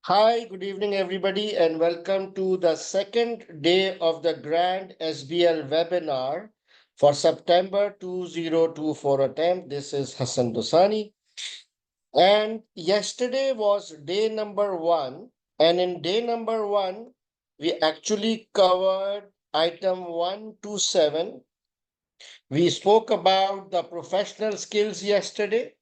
Hi, good evening, everybody, and welcome to the second day of the Grand SBL webinar for September 2024 attempt. This is Hasan Dossani. And yesterday was day number one. And in day number one, we actually covered item 1 to 7. We spoke about the professional skills yesterday.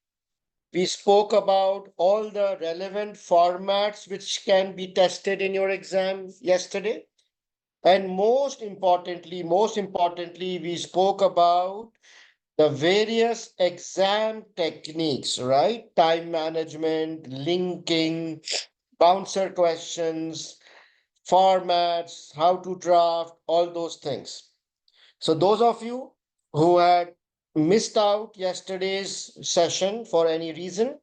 We spoke about all the relevant formats which can be tested in your exam yesterday. And most importantly, we spoke about the various exam techniques, right? Time management, linking, bouncer questions, formats, how to draft, all those things. So those of you who had missed out yesterday's session for any reason,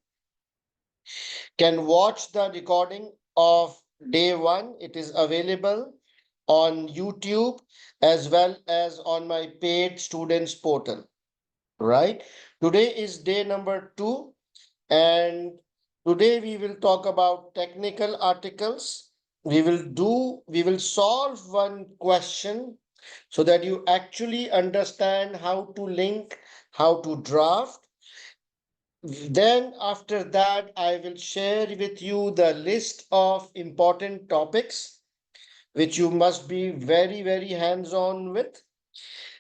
can watch the recording of day one. It is available on YouTube as well as on my paid students portal, right? Today is day number 2, and today we will talk about technical articles. We will solve one question so that you actually understand how to link, how to draft. Then after that, I will share with you the list of important topics which you must be very, very hands-on with.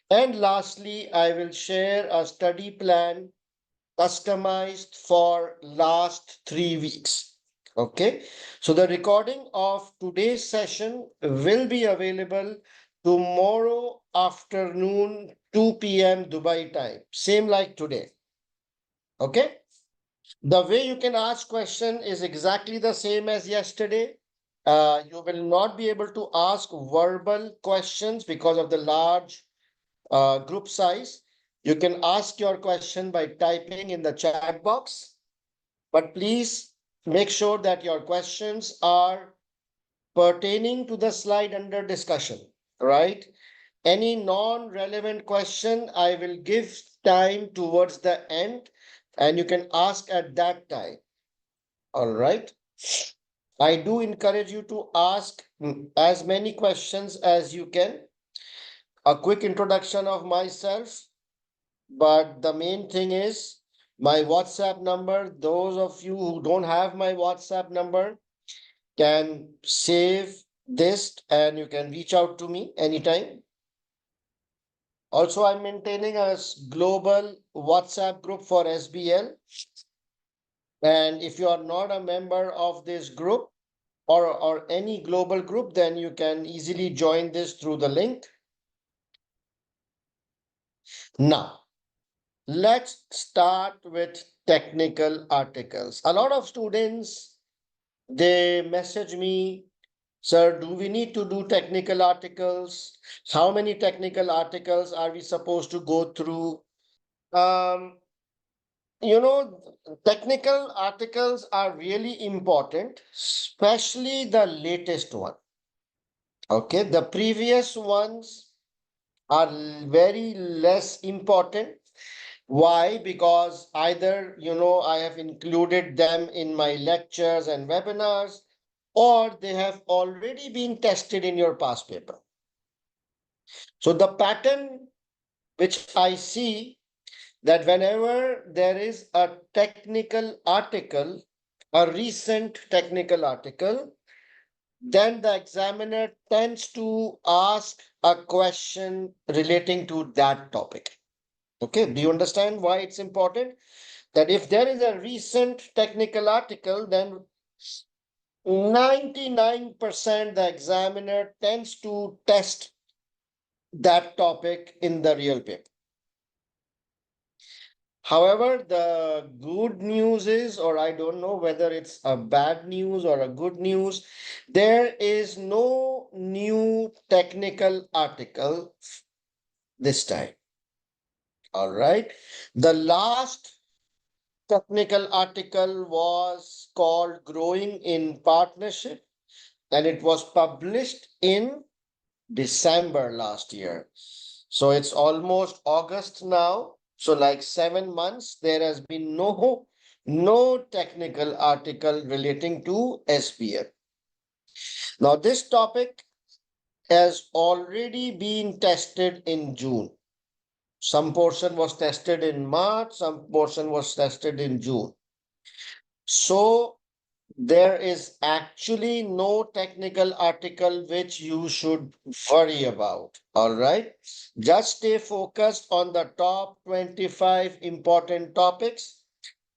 And lastly, I will share a study plan customized for last 3 weeks. Okay, so the recording of today's session will be available tomorrow afternoon, 2 p.m. Dubai time, same like today. Okay. The way you can ask question is exactly the same as yesterday. You will not be able to ask verbal questions because of the large group size. You can ask your question by typing in the chat box, but please make sure that your questions are pertaining to the slide under discussion, right? Any non-relevant question, I will give time towards the end and you can ask at that time. All right. I do encourage you to ask as many questions as you can. A quick introduction of myself, but the main thing is my WhatsApp number. Those of you who don't have my WhatsApp number can save this and you can reach out to me anytime. Also, I'm maintaining a global WhatsApp group for SBL. And if you are not a member of this group, or any global group, then you can easily join this through the link. Now, let's start with technical articles. A lot of students, they message me, sir, do we need to do technical articles? How many technical articles are we supposed to go through? Um, technical articles are really important, especially the latest one. Okay, the previous ones are very less important. Why? Because either, I have included them in my lectures and webinars, or they have already been tested in your past paper. So the pattern which I see, that whenever there is a technical article, a recent technical article, then the examiner tends to ask a question relating to that topic. Okay, do you understand why it's important? That if there is a recent technical article, then 99% the examiner tends to test that topic in the real paper. However, the good news is, or I don't know whether it's a bad news or a good news, there is no new technical article this time. All right. The last technical article was called Growing in Partnership, and it was published in December last year. So it's almost August now. So like 7 months, there has been no no technical article relating to SBL. Now, this topic has already been tested in June. Some portion was tested in March, some portion was tested in June. So there is actually no technical article which you should worry about. All right. Just stay focused on the top 25 important topics.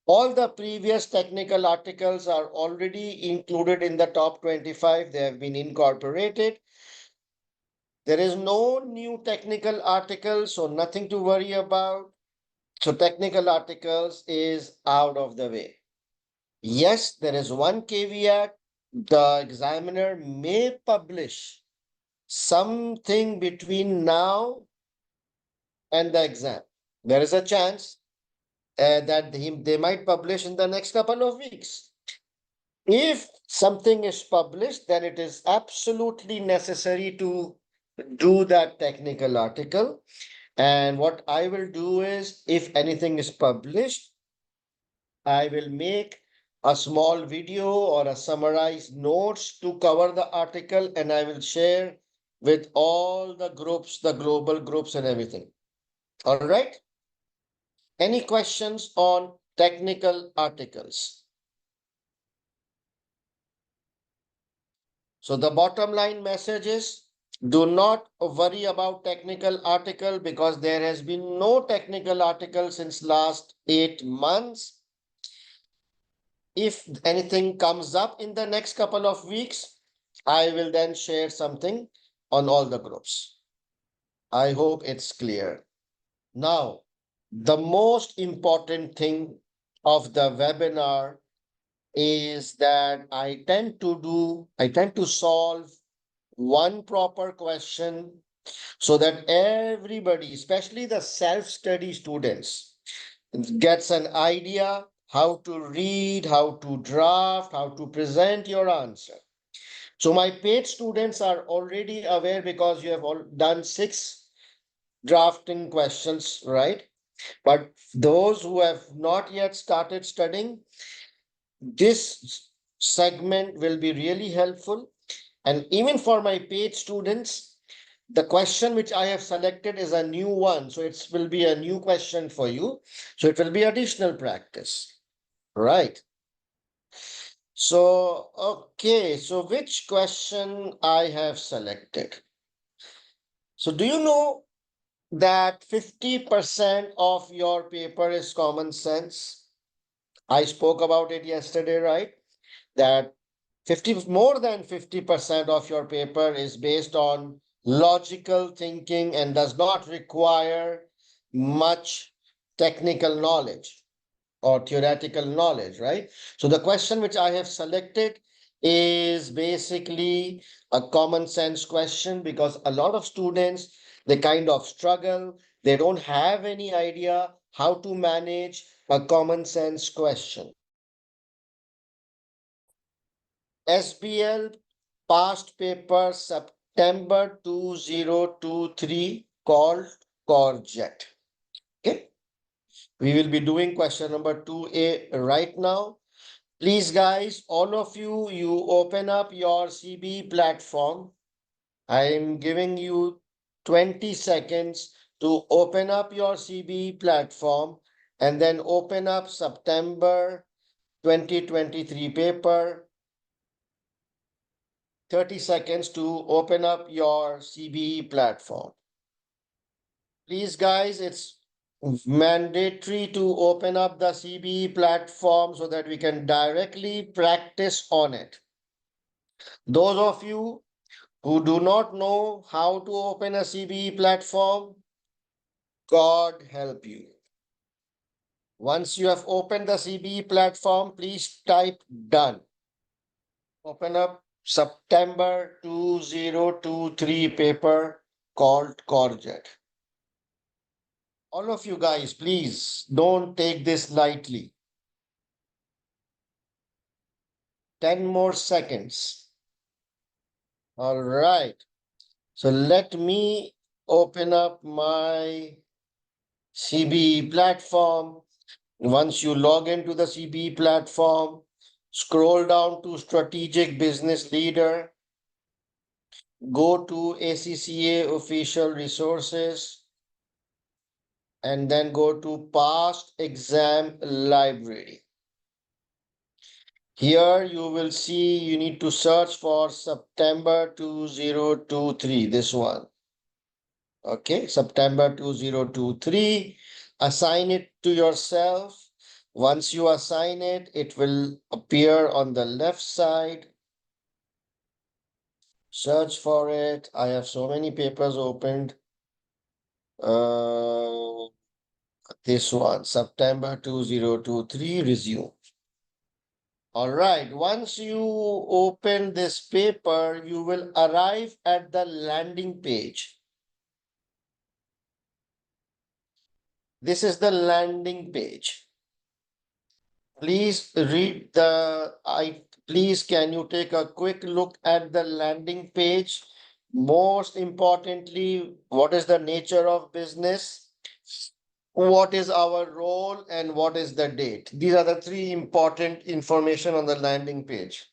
All the previous technical articles are already included in the top 25. They have been incorporated. There is no new technical article, so nothing to worry about. So technical articles is out of the way. Yes, there is one caveat. The examiner may publish something between now and the exam. There is a chance that they might publish in the next couple of weeks. If something is published, then it is absolutely necessary to do that technical article. And what I will do is, if anything is published, I will make a small video or a summarized notes to cover the article, and I will share with all the groups, the global groups and everything. All right. Any questions on technical articles? So the bottom line message is, do not worry about technical article because there has been no technical article since last 8 months. If anything comes up in the next couple of weeks, I will then share something on all the groups. I hope it's clear. Now, the most important thing of the webinar is that I tend to solve one proper question so that everybody, especially the self-study students, gets an idea how to read, how to draft, how to present your answer. So my paid students are already aware because you have all done 6 drafting questions, right? But those who have not yet started studying, this segment will be really helpful. And even for my paid students, the question which I have selected is a new one. So it will be a new question for you. So it will be additional practice, right? So, okay. So which question I have selected? So do you know that 50% of your paper is common sense? I spoke about it yesterday, right? That 50, more than 50% of your paper is based on logical thinking and does not require much technical knowledge or theoretical knowledge, right? So the question which I have selected is basically a common sense question because a lot of students, they kind of struggle. They don't have any idea how to manage a common sense question. SBL past paper September 2023 called Corjet. Okay. We will be doing question number 2A right now. Please, guys, all of you, you open up your CB platform. I am giving you 20 seconds to open up your CB platform and then open up September 2023 paper. 30 seconds to open up your CBE platform. Please, guys, it's mandatory to open up the CBE platform so that we can directly practice on it. Those of you who do not know how to open a CBE platform, God help you. Once you have opened the CBE platform, please type done. Open up September 2023 paper called Corjet. All of you guys, please don't take this lightly. 10 more seconds. All right. So let me open up my CBE platform. Once you log into the CBE platform, scroll down to Strategic Business Leader, go to ACCA Official Resources, and then go to Past Exam Library. Here you will see you need to search for September 2023, this one. Okay, September 2023. Assign it to yourself. Once you assign it, it will appear on the left side. Search for it. I have so many papers opened. This one, September 2023, resume. All right, once you open this paper, you will arrive at the landing page. This is the landing page. Please read please can you take a quick look at the landing page? Most importantly, what is the nature of business? What is our role and what is the date? These are the three important information on the landing page.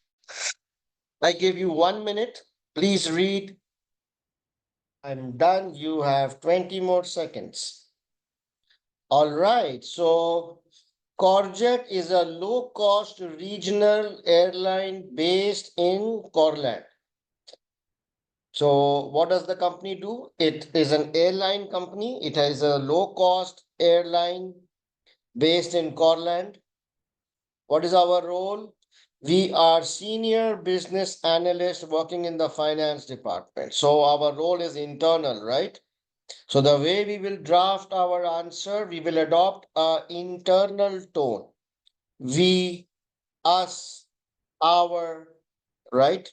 I give you 1 minute. Please read. I'm done. You have 20 more seconds. All right. So Corjet is a low-cost regional airline based in Corland. So what does the company do? It is an airline company. It has a low-cost airline based in Corland. What is our role? We are senior business analysts working in the finance department. So our role is internal, right? So the way we will draft our answer, we will adopt an internal tone. We, us, our, right?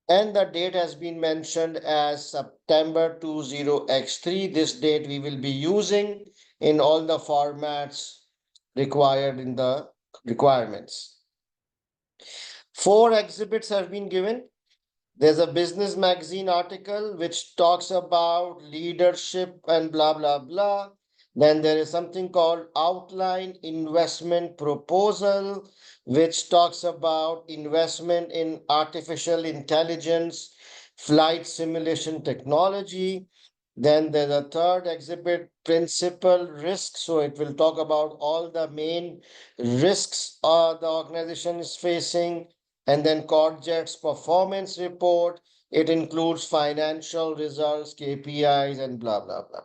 And the date has been mentioned as September 20x3. This date we will be using in all the formats required in the requirements. 4 exhibits have been given. There's a business magazine article which talks about leadership and blah, blah, blah. Then there is something called outline investment proposal, which talks about investment in artificial intelligence, flight simulation technology. Then there's a third exhibit, principal risk. So it will talk about all the main risks the organization is facing. And then Corjet's performance report. It includes financial results, KPIs, and blah, blah, blah.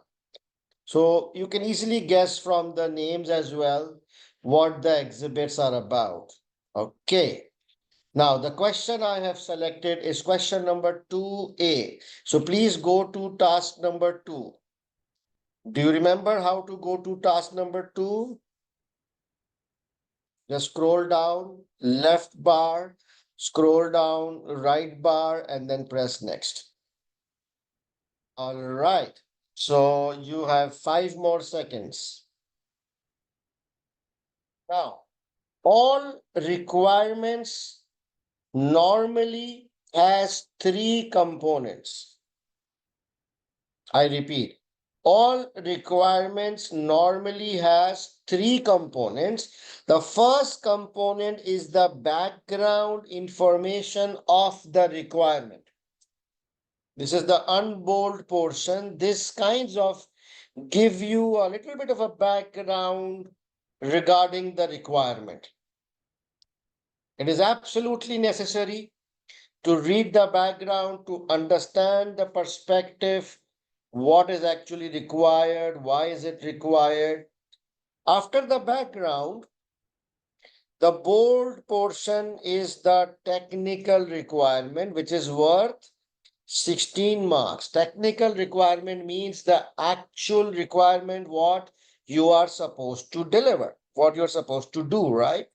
So you can easily guess from the names as well what the exhibits are about. Okay. Now, the question I have selected is question number 2A. So please go to task number 2. Do you remember how to go to task number 2? Just scroll down, left bar, scroll down, right bar, and then press next. All right. So you have 5 more seconds. Now, all requirements normally has 3 components. I repeat, all requirements normally has 3 components. The first component is the background information of the requirement. This is the unbold portion. This kinds of give you a little bit of a background regarding the requirement. It is absolutely necessary to read the background to understand the perspective, what is actually required, why is it required. After the background, the bold portion is the technical requirement, which is worth 16 marks. Technical requirement means the actual requirement, what you are supposed to deliver, what you're supposed to do, right?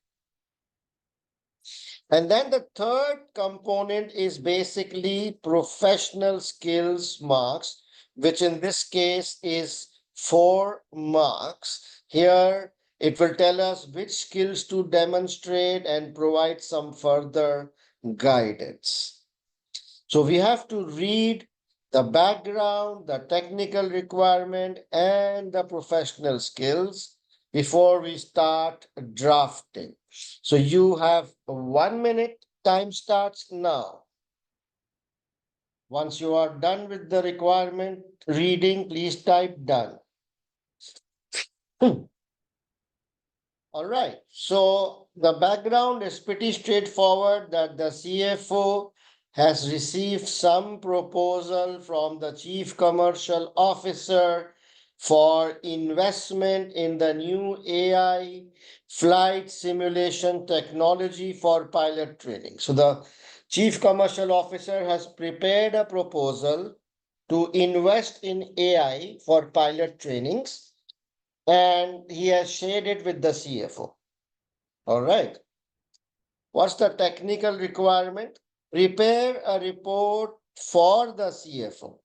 And then the third component is basically professional skills marks, which in this case is 4 marks. Here it will tell us which skills to demonstrate and provide some further guidance. So we have to read the background, the technical requirement, and the professional skills. before we start drafting. So you have 1 minute, time starts now. Once you are done with the requirement reading, please type done. All right, so the background is pretty straightforward that the CFO has received some proposal from the Chief Commercial Officer for investment in the new AI flight simulation technology for pilot training. So the Chief Commercial Officer has prepared a proposal to invest in AI for pilot trainings, and he has shared it with the CFO. All right. What's the technical requirement? Prepare a report for the CFO,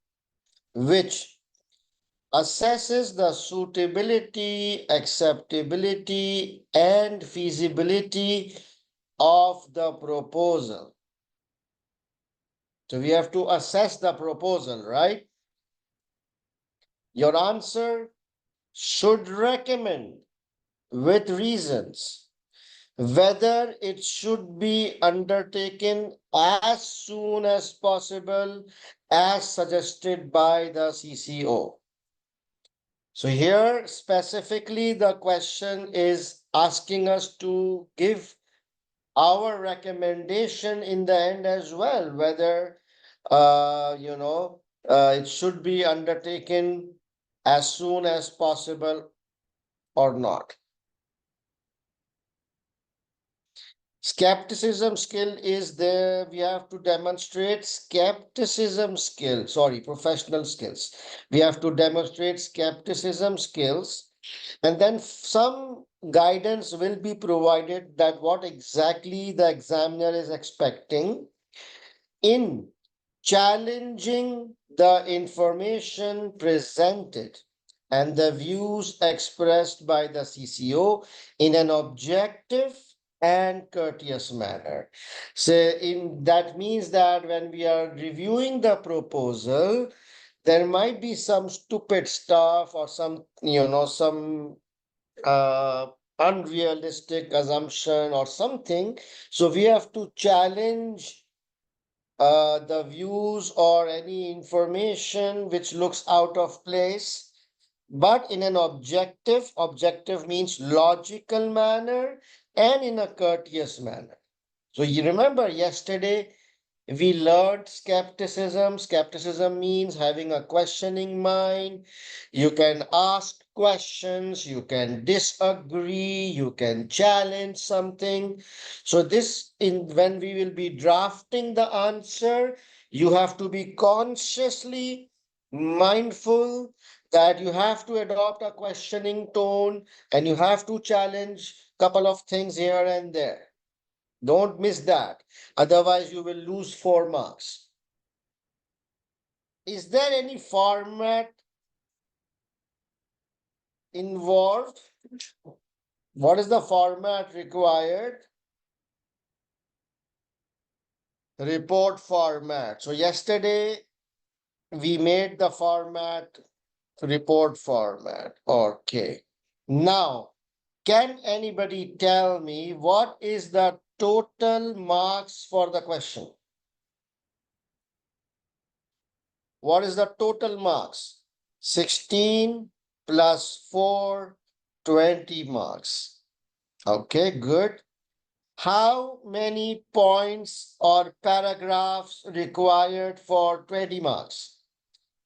which assesses the suitability, acceptability, and feasibility of the proposal. So we have to assess the proposal, right? Your answer should recommend with reasons whether it should be undertaken as soon as possible as suggested by the CCO. So here specifically the question is asking us to give our recommendation in the end as well, whether it should be undertaken as soon as possible or not. Skepticism skill is there. We have to demonstrate professional skills. We have to demonstrate skepticism skills, and then some guidance will be provided that what exactly the examiner is expecting in challenging the information presented and the views expressed by the CCO in an objective and courteous manner. So that means that when we are reviewing the proposal, there might be some stupid stuff or some unrealistic assumption or something. So we have to challenge the views or any information which looks out of place, but in an objective means logical manner and in a courteous manner. So you remember yesterday we learned skepticism. Skepticism means having a questioning mind. You can ask questions, you can disagree, you can challenge something. So this when we will be drafting the answer, you have to be consciously mindful that you have to adopt a questioning tone and you have to challenge a couple of things here and there. Don't miss that. Otherwise, you will lose 4 marks. Is there any format involved? What is the format required? Report format. So yesterday we made the format report format. Okay. Now, can anybody tell me what is the total marks for the question? What is the total marks? 16 plus 4, 20 marks. Okay, good. How many points or paragraphs required for 20 marks?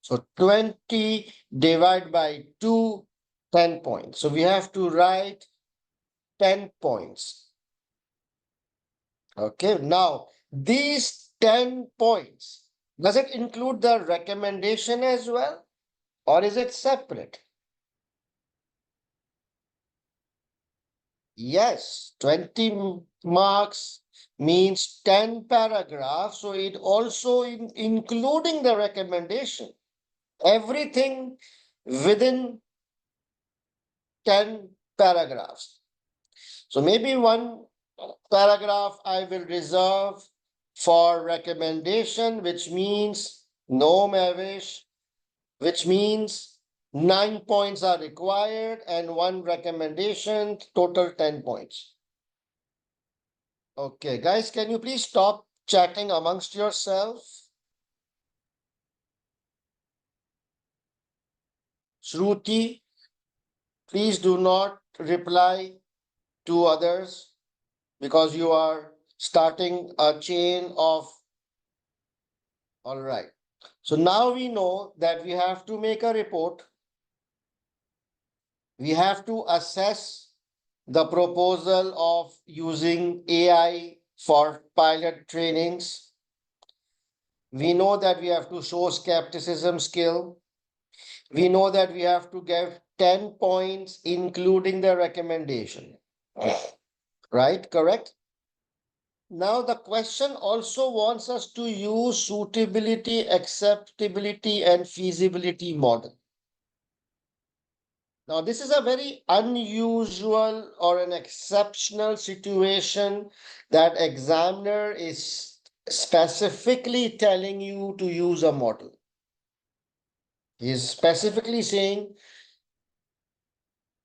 So 20 divided by 2, 10 points. So we have to write 10 points. Okay, now these 10 points, does it include the recommendation as well, or is it separate? Yes, 20 marks means 10 paragraphs, so it also including the recommendation. Everything within 10 paragraphs. So maybe one paragraph I will reserve for recommendation, which means no Mavish, which means 9 points are required and one recommendation, total 10 points. Okay, guys, can you please stop chatting amongst yourself? Shruti, please do not reply to others because you are starting a chain of. All right. So now we know that we have to make a report. We have to assess the proposal of using AI for pilot trainings. We know that we have to show skepticism skill. We know that we have to give 10 points, including the recommendation. Right? Correct? Now, the question also wants us to use suitability, acceptability, and feasibility model. Now, this is a very unusual or an exceptional situation that examiner is specifically telling you to use a model. He is specifically saying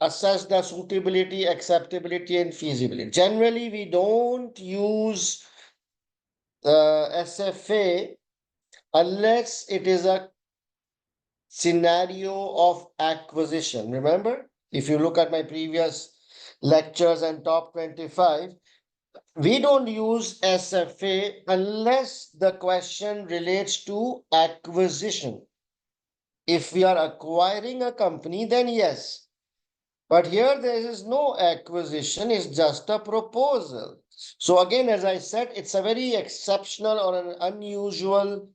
assess the suitability, acceptability, and feasibility. Generally, we don't use SFA unless it is a scenario of acquisition. Remember, if you look at my previous lectures and top 25, we don't use SFA unless the question relates to acquisition. If we are acquiring a company, then yes. But here there is no acquisition, it's just a proposal. So again, as I said, it's a very exceptional or an unusual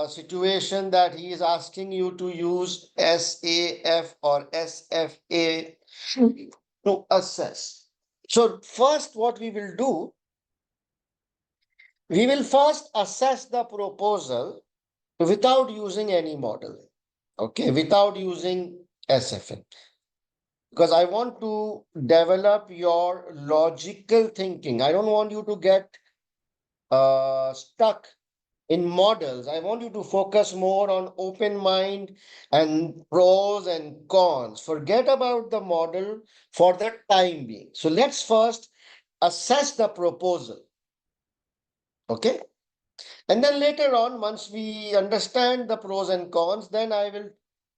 situation that he is asking you to use SAF or SFA to assess. So first what we will do, we will first assess the proposal without using any model, okay, without using SFA. Because I want to develop your logical thinking. I don't want you to get stuck in models. I want you to focus more on open mind and pros and cons. Forget about the model for the time being. So let's first assess the proposal. Okay. And then later on, once we understand the pros and cons, then I will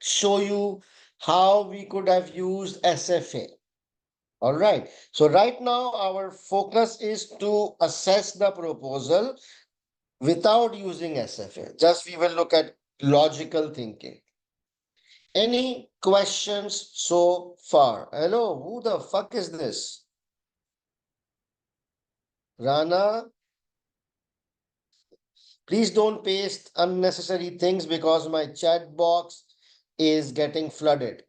show you how we could have used SFA. All right. So right now our focus is to assess the proposal without using SFA. Just we will look at logical thinking. Any questions so far? Hello, who the fuck is this? Rana, please don't paste unnecessary things because my chat box is getting flooded.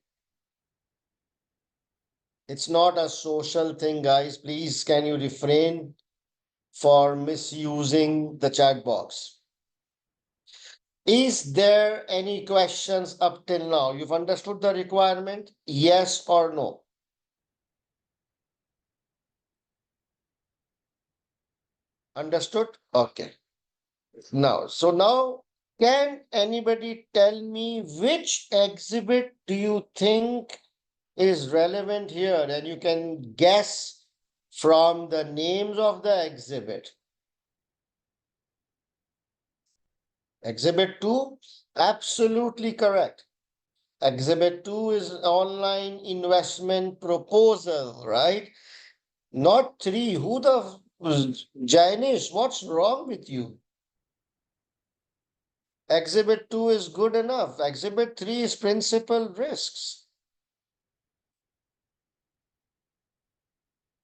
It's not a social thing, guys. Please, can you refrain for misusing the chat box? Is there any questions up till now? You've understood the requirement? Yes or no? Understood? Okay. Now, can anybody tell me which exhibit do you think is relevant here? And you can guess from the names of the exhibit. Exhibit 2, absolutely correct. Exhibit 2 is online investment proposal, right? Not 3. Who the Janish? What's wrong with you? Exhibit 2 is good enough. Exhibit 3 is principal risks.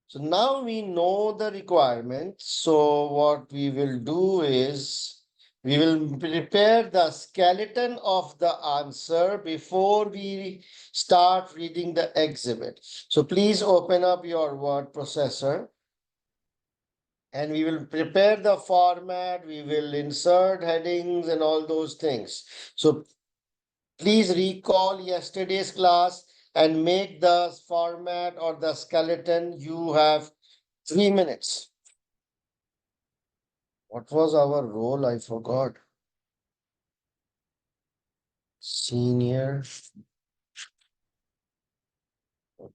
So now we know the requirements. So what we will do is we will prepare the skeleton of the answer before we start reading the exhibit. So please open up your word processor and we will prepare the format. We will insert headings and all those things. So please recall yesterday's class and make the format or the skeleton. You have 3 minutes. What was our role? I forgot. Senior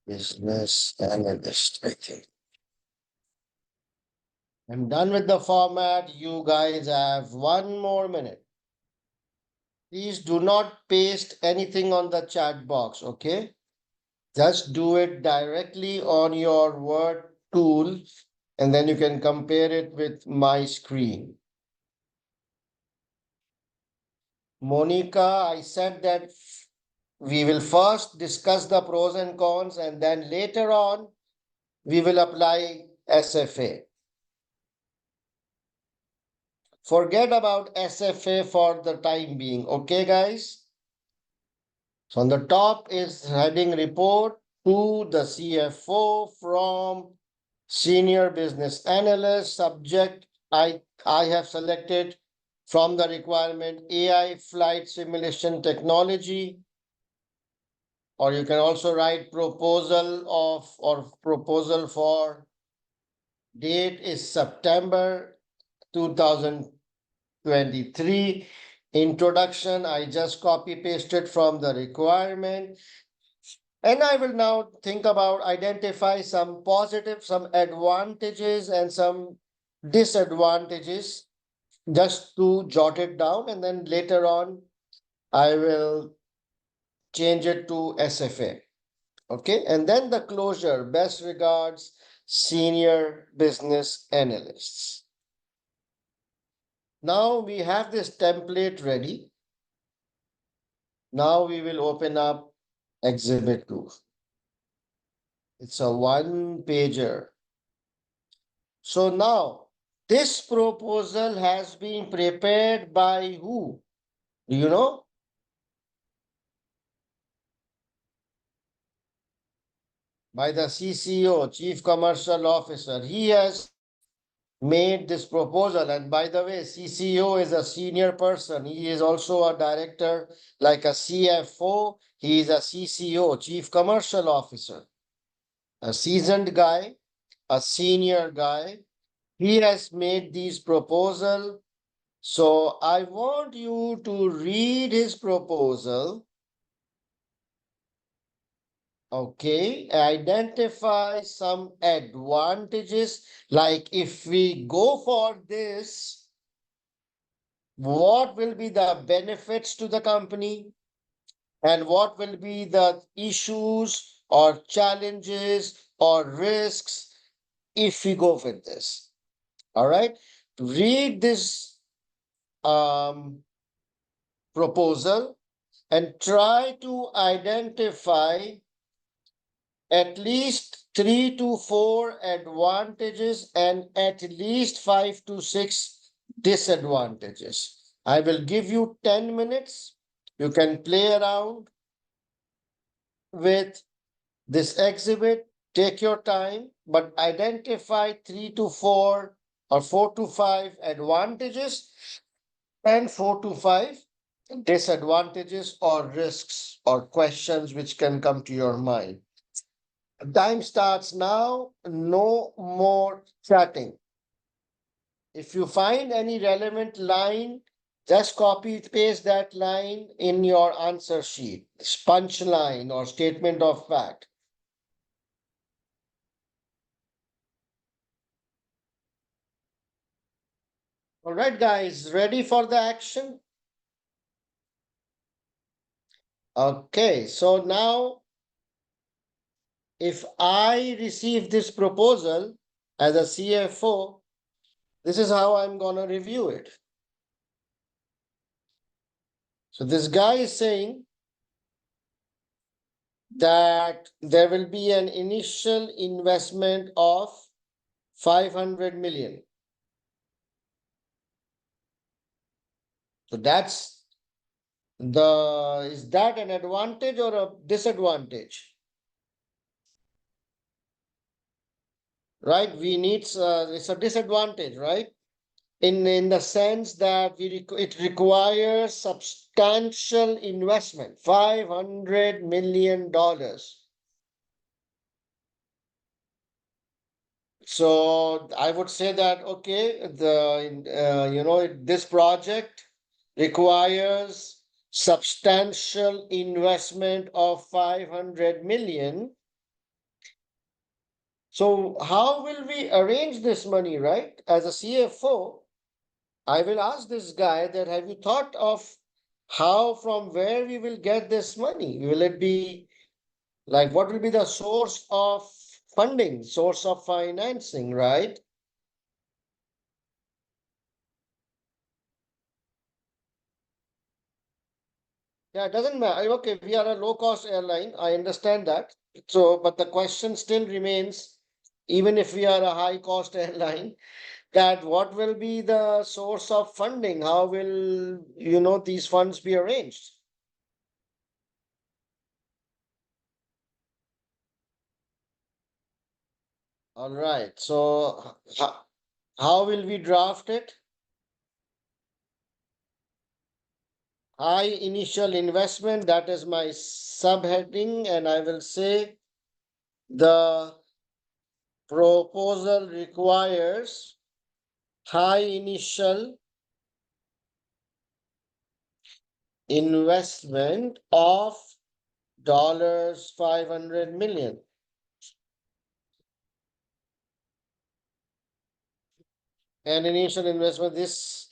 business analyst, I think. I'm done with the format. You guys have 1 more minute. Please do not paste anything on the chat box, okay? Just do it directly on your Word tool and then you can compare it with my screen. Monica, I said that we will first discuss the pros and cons and then later on we will apply SFA. Forget about SFA for the time being, okay guys? So on the top is heading report to the CFO from senior business analyst. Subject I have selected from the requirement AI flight simulation technology, or you can also write proposal of or proposal for date is September 2023. Introduction, I just copy pasted from the requirement. And I will now think about identify some positive, some advantages and some disadvantages just to jot it down. And then later on, I will change it to SFA. Okay. And then the closure, best regards, senior business analysts. Now we have this template ready. Now we will open up Exhibit 2. It's a 1-pager. So now this proposal has been prepared by who? Do you know? By the CCO, Chief Commercial Officer. He has made this proposal. And by the way, CCO is a senior person. He is also a director, like a CFO. He is a CCO, Chief Commercial Officer. A seasoned guy, a senior guy. He has made these proposal. So I want you to read his proposal. Okay, identify some advantages. Like if we go for this, what will be the benefits to the company? And what will be the issues or challenges or risks if we go with this? All right, read this proposal and try to identify at least 3 to 4 advantages and at least 5 to 6 disadvantages. I will give you 10 minutes. You can play around with this exhibit. Take your time, but identify 3 to 4 or 4 to 5 advantages and 4 to 5 disadvantages or risks or questions which can come to your mind. Time starts now. No more chatting. If you find any relevant line, just copy paste that line in your answer sheet, punchline or statement of fact. All right, guys, ready for the action? Okay, so now if I receive this proposal as a CFO, this is how I'm going to review it. So this guy is saying that there will be an initial investment of 500 million. So is that an advantage or a disadvantage? Right? We need, it's a disadvantage, right? In the sense that it requires substantial investment, $500 million. So I would say that, okay, this project requires substantial investment of 500 million. So how will we arrange this money, right? As a CFO, I will ask this guy that have you thought of how, from where we will get this money? Will it be like what will be the source of funding, source of financing, right? Yeah, it doesn't matter. Okay, we are a low cost airline. I understand that. So, but the question still remains, even if we are a high cost airline, that what will be the source of funding? How will, these funds be arranged? All right. So, how will we draft it? High initial investment, that is my subheading, and I will say the proposal requires high initial investment of dollars 500 million. And initial investment, this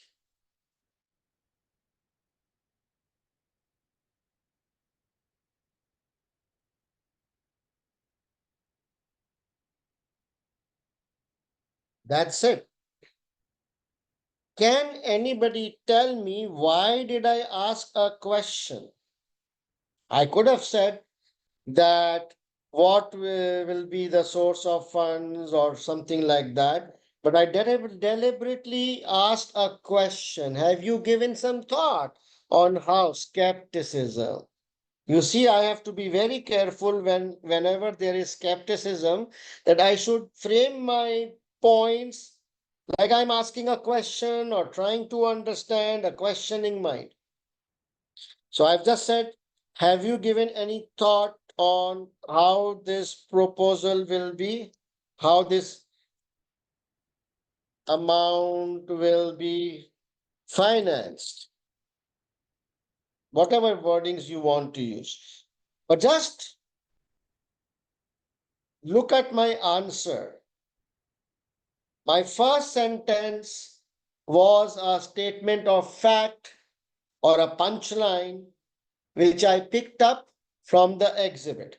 that's it. Can anybody tell me why did I ask a question? I could have said that what will be the source of funds or something like that. But I deliberately asked a question. Have you given some thought on how skepticism? You see, I have to be very careful whenever there is skepticism that I should frame my points like I'm asking a question or trying to understand a questioning mind. So I've just said, have you given any thought on how this proposal will be? How this amount will be financed? Whatever wordings you want to use. But just look at my answer. My first sentence was a statement of fact or a punchline which I picked up from the exhibit.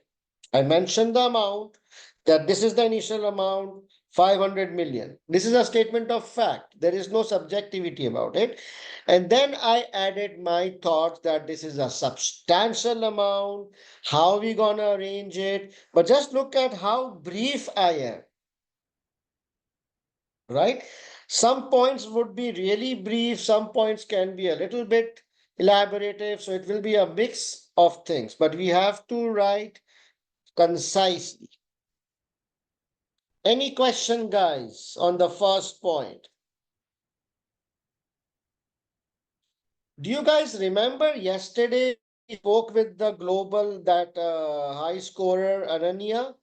I mentioned the amount, that this is the initial amount, 500 million. This is a statement of fact. There is no subjectivity about it. And then I added my thoughts that this is a substantial amount. How are we gonna arrange it? But just look at how brief I am, right? Some points would be really brief, some points can be a little bit elaborative, so it will be a mix of things, but we have to write concisely. Any question, guys, on the first point? Do you guys remember yesterday we spoke with the global, that high scorer Ananya?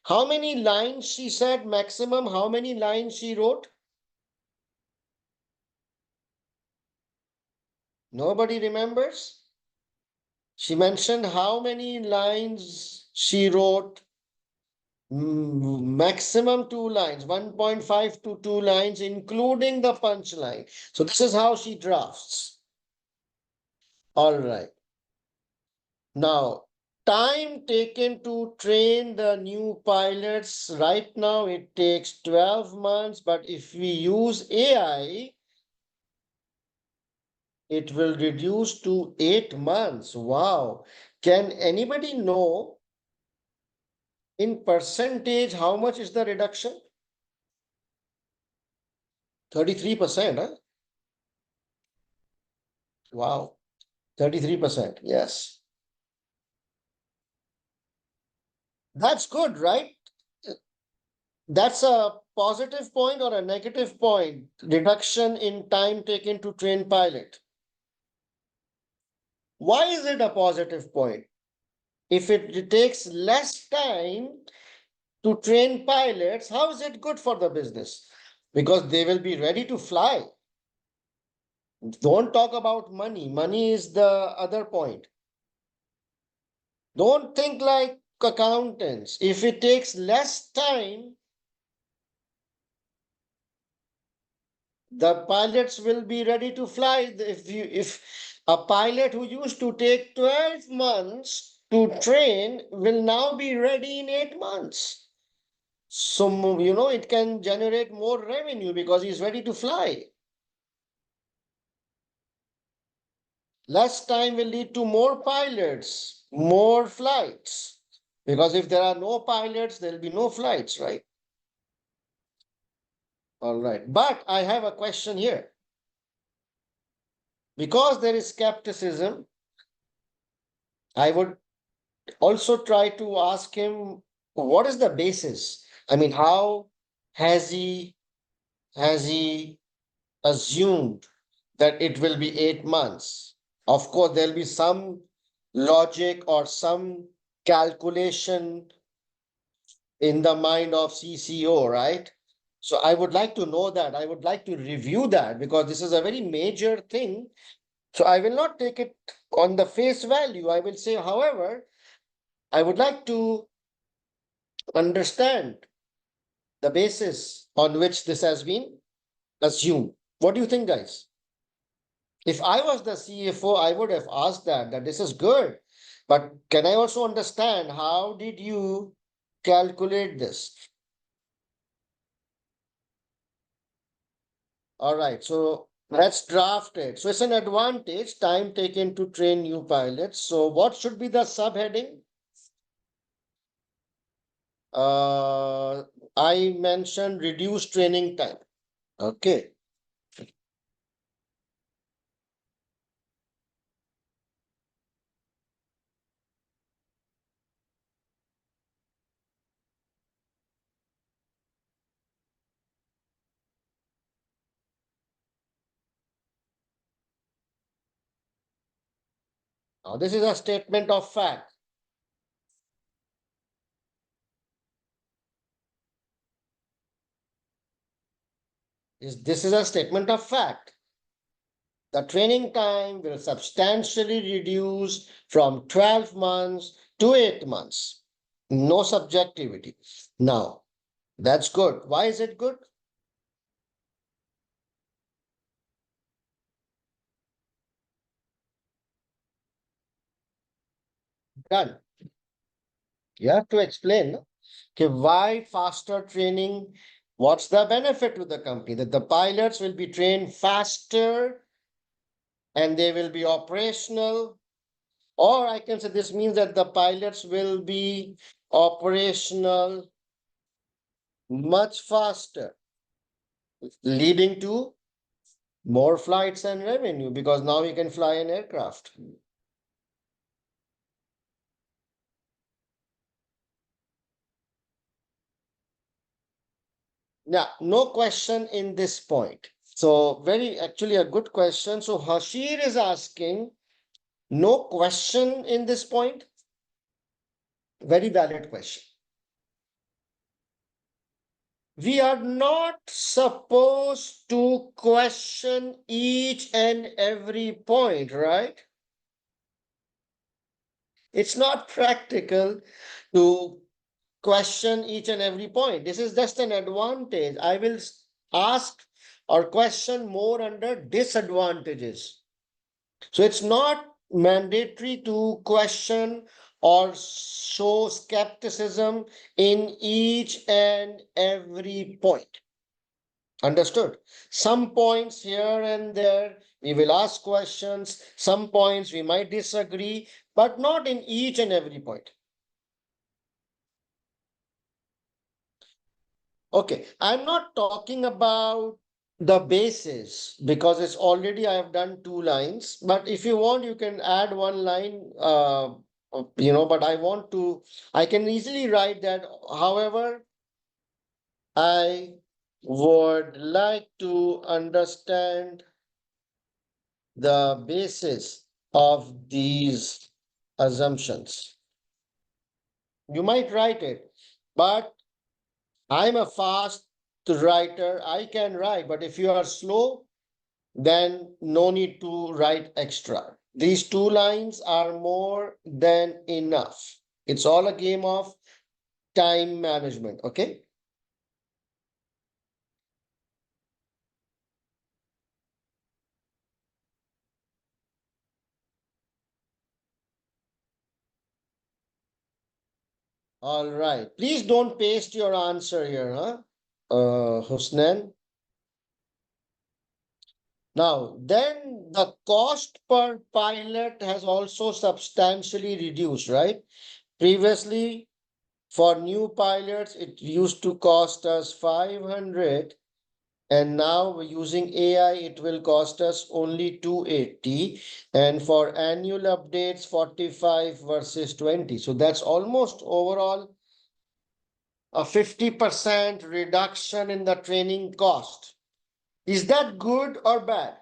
How many lines she said maximum? How many lines she wrote? Nobody remembers? She mentioned how many lines she wrote. Maximum 2 lines, 1.5 to 2 lines, including the punchline. So this is how she drafts. All right. Now, time taken to train the new pilots. Right now, it takes 12 months, but if we use AI, it will reduce to 8 months. Wow. Can anybody know in percentage how much is the reduction? 33%, huh? Wow. 33%. Yes. That's good, right? That's a positive point or a negative point? Reduction in time taken to train pilot. Why is it a positive point? If it takes less time to train pilots, how is it good for the business? Because they will be ready to fly. Don't talk about money. Money is the other point. Don't think like accountants. If it takes less time, the pilots will be ready to fly. If a pilot who used to take 12 months to train will now be ready in 8 months. So, it can generate more revenue because he's ready to fly. Less time will lead to more pilots, more flights. Because if there are no pilots, there'll be no flights, right? All right. But I have a question here. Because there is skepticism, I would also try to ask him what is the basis? I mean, how has he has he assumed that it will be 8 months? Of course, there'll be some logic or some calculation in the mind of CCO, right? So I would like to know that. I would like to review that because this is a very major thing. So I will not take it on the face value. I will say, however, I would like to understand the basis on which this has been assumed. What do you think, guys? If I was the CFO, I would have asked that this is good, but can I also understand how did you calculate this? All right, so let's draft it. So it's an advantage, time taken to train new pilots. So what should be the subheading? Uh, I mentioned reduced training time. Okay. Now this is a statement of fact. This is a statement of fact. The training time will substantially reduce from 12 months to 8 months. No subjectivity. Now, that's good. Why is it good? Done. You have to explain, no? Okay, why faster training? What's the benefit to the company? That the pilots will be trained faster and they will be operational. Or I can say this means that the pilots will be operational much faster, leading to more flights and revenue because now we can fly an aircraft. Yeah, no question in this point. So very actually a good question. So Hashir is asking, no question in this point. Very valid question. We are not supposed to question each and every point, right? It's not practical to question each and every point. This is just an advantage. I will ask or question more under disadvantages. So it's not mandatory to question or show skepticism in each and every point. Understood? Some points here and there, we will ask questions. Some points we might disagree, but not in each and every point. Okay, I'm not talking about the basis because it's already I have done 2 lines. But if you want, you can add 1 line. But I can easily write that. However, I would like to understand the basis of these assumptions. You might write it, but I'm a fast writer. I can write, but if you are slow, then no need to write extra. These 2 lines are more than enough. It's all a game of time management, okay? All right. Please don't paste your answer here, huh? Husnan. Now, then the cost per pilot has also substantially reduced, right? Previously, for new pilots, it used to cost us 500, and now using AI, it will cost us only 280. And for annual updates, 45 versus 20. So that's almost overall a 50% reduction in the training cost. Is that good or bad?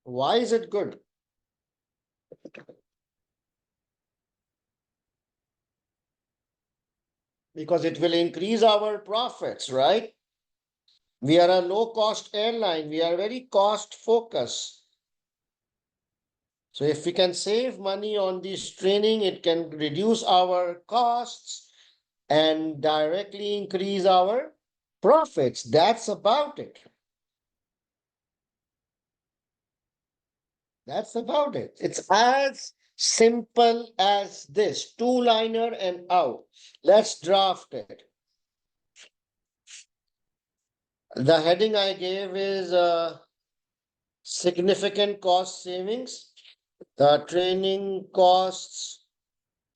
Why is it good? Because it will increase our profits, right? We are a low cost airline. We are very cost focused. So if we can save money on this training, it can reduce our costs and directly increase our profits. That's about it. That's about it. It's as simple as this. Two-liner and out. Let's draft it. The heading I gave is significant cost savings. The training costs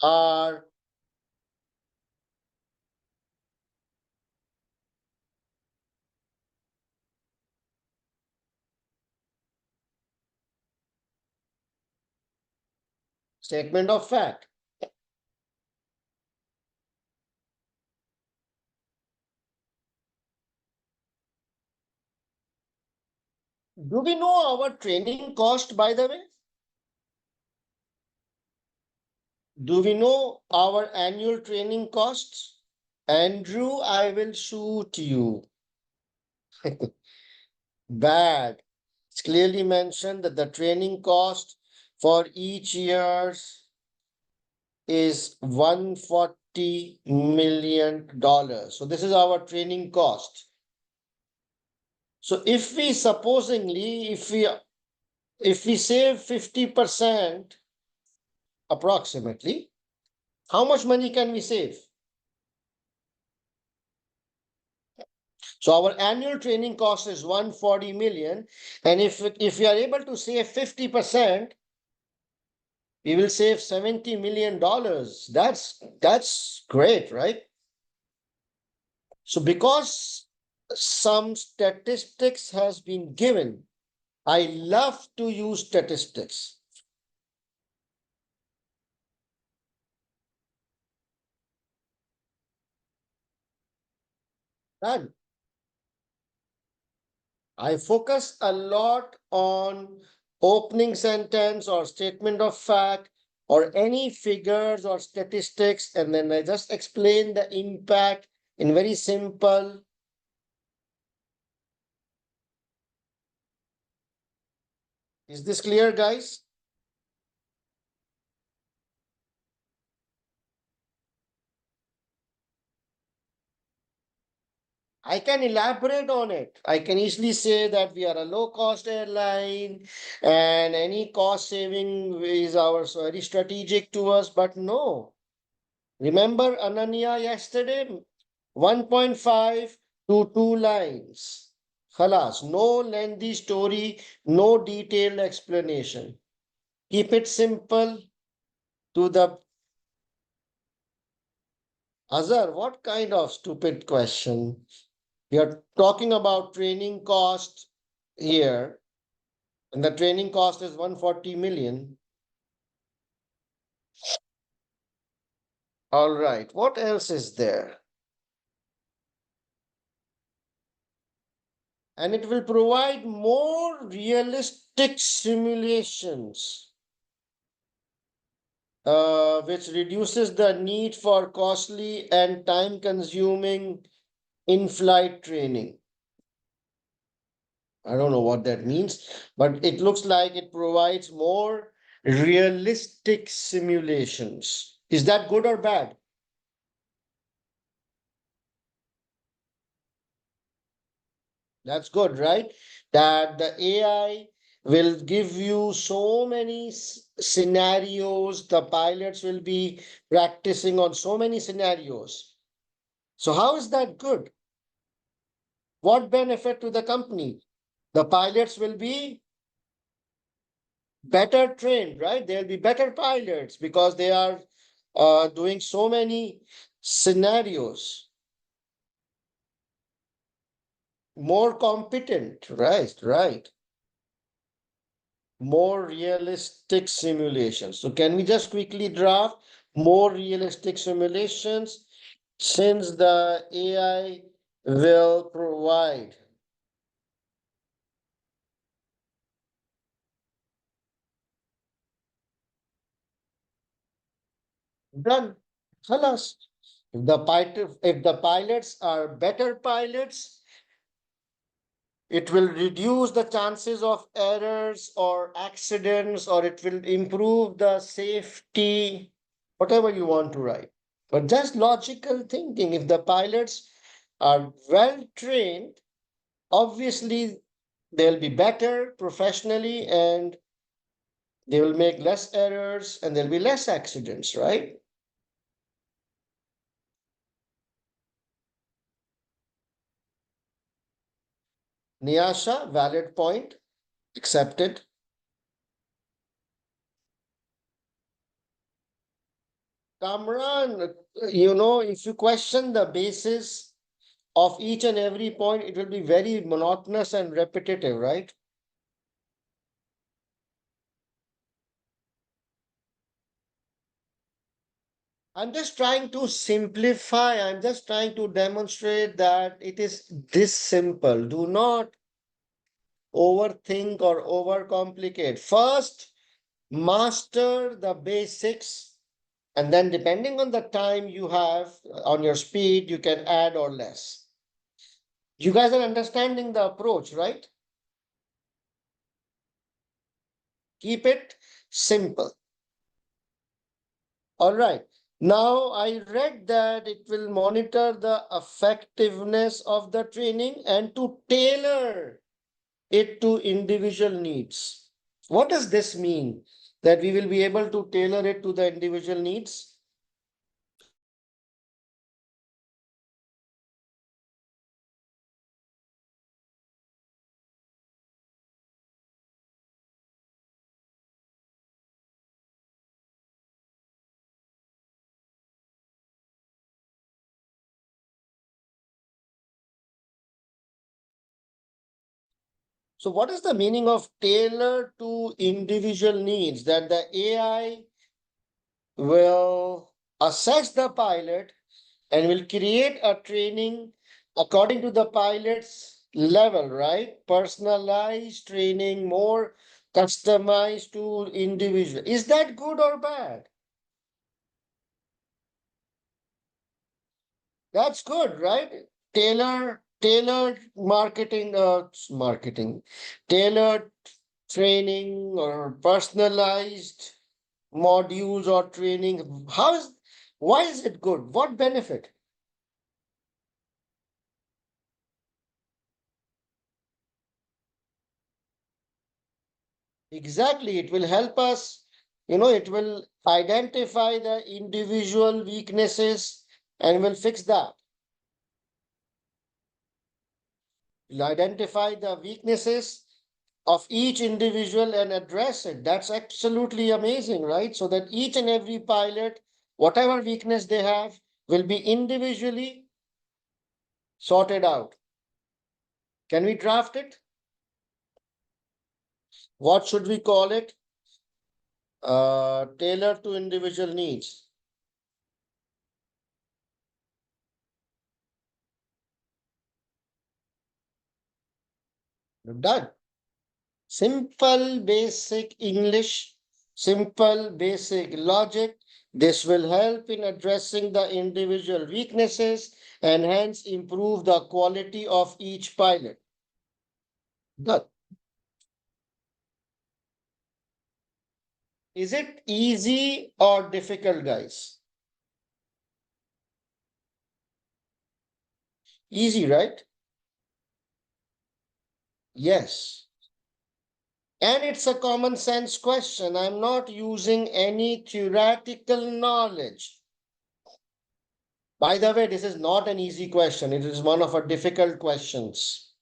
are statement of fact. Do we know our training cost, by the way? Do we know our annual training costs? Andrew, I will shoot you. Bad. It's clearly mentioned that the training cost for each year is $140 million. So this is our training cost. So if we supposingly, if we save 50% approximately, how much money can we save? So our annual training cost is 140 million. And if we are able to save 50%, we will save $70 million. That's great, right? So because some statistics has been given, I love to use statistics. And I focus a lot on opening sentence or statement of fact or any figures or statistics, and then I just explain the impact in very simple. Is this clear, guys? I can elaborate on it. I can easily say that we are a low cost airline and any cost saving is our very strategic to us, but no. Remember Ananya yesterday? 1.5 to 2 lines. Khalas, no lengthy story, no detailed explanation. Keep it simple to the Azhar. What kind of stupid question? We are talking about training cost here, and the training cost is 140 million. All right, what else is there? And it will provide more realistic simulations, which reduces the need for costly and time-consuming in-flight training. I don't know what that means, but it looks like it provides more realistic simulations. Is that good or bad? That's good, right? That the AI will give you so many scenarios. The pilots will be practicing on so many scenarios. So, how is that good? What benefit to the company? The pilots will be better trained, right? They'll be better pilots because they are doing so many scenarios, more competent, right? Right. More realistic simulations. So, can we just quickly draft more realistic simulations since the AI will provide? Done. Halas. If the pilots are better pilots, it will reduce the chances of errors or accidents, or it will improve the safety, whatever you want to write. But just logical thinking, if the pilots are well trained, obviously they'll be better professionally and they will make less errors and there'll be less accidents, right? Niyasha, valid point, accepted. Kamran, if you question the basis of each and every point, it will be very monotonous and repetitive, right? I'm just trying to simplify, I'm just trying to demonstrate that it is this simple. Do not overthink or overcomplicate. First, master the basics, and then depending on the time you have on your speed, you can add or less. You guys are understanding the approach, right? Keep it simple. All right. Now, I read that it will monitor the effectiveness of the training and to tailor it to individual needs. What does this mean? That we will be able to tailor it to the individual needs? So, what is the meaning of tailor to individual needs? That the AI will assess the pilot and will create a training according to the pilot's level, right? Personalized training, more customized to individual. Is that good or bad? That's good, right? Tailored marketing, tailored training or personalized modules or training. Why is it good? What benefit? Exactly, it will help us, it will identify the individual weaknesses and will fix that. Will identify the weaknesses of each individual and address it. That's absolutely amazing, right? So that each and every pilot, whatever weakness they have, will be individually sorted out. Can we draft it? What should we call it? Tailored to individual needs. Done. Simple, basic English. simple, basic logic. This will help in addressing the individual weaknesses and hence improve the quality of each pilot. Done. Is it easy or difficult, guys? Easy, right? Yes. And it's a common sense question. I'm not using any theoretical knowledge. By the way, this is not an easy question. It is one of our difficult questions.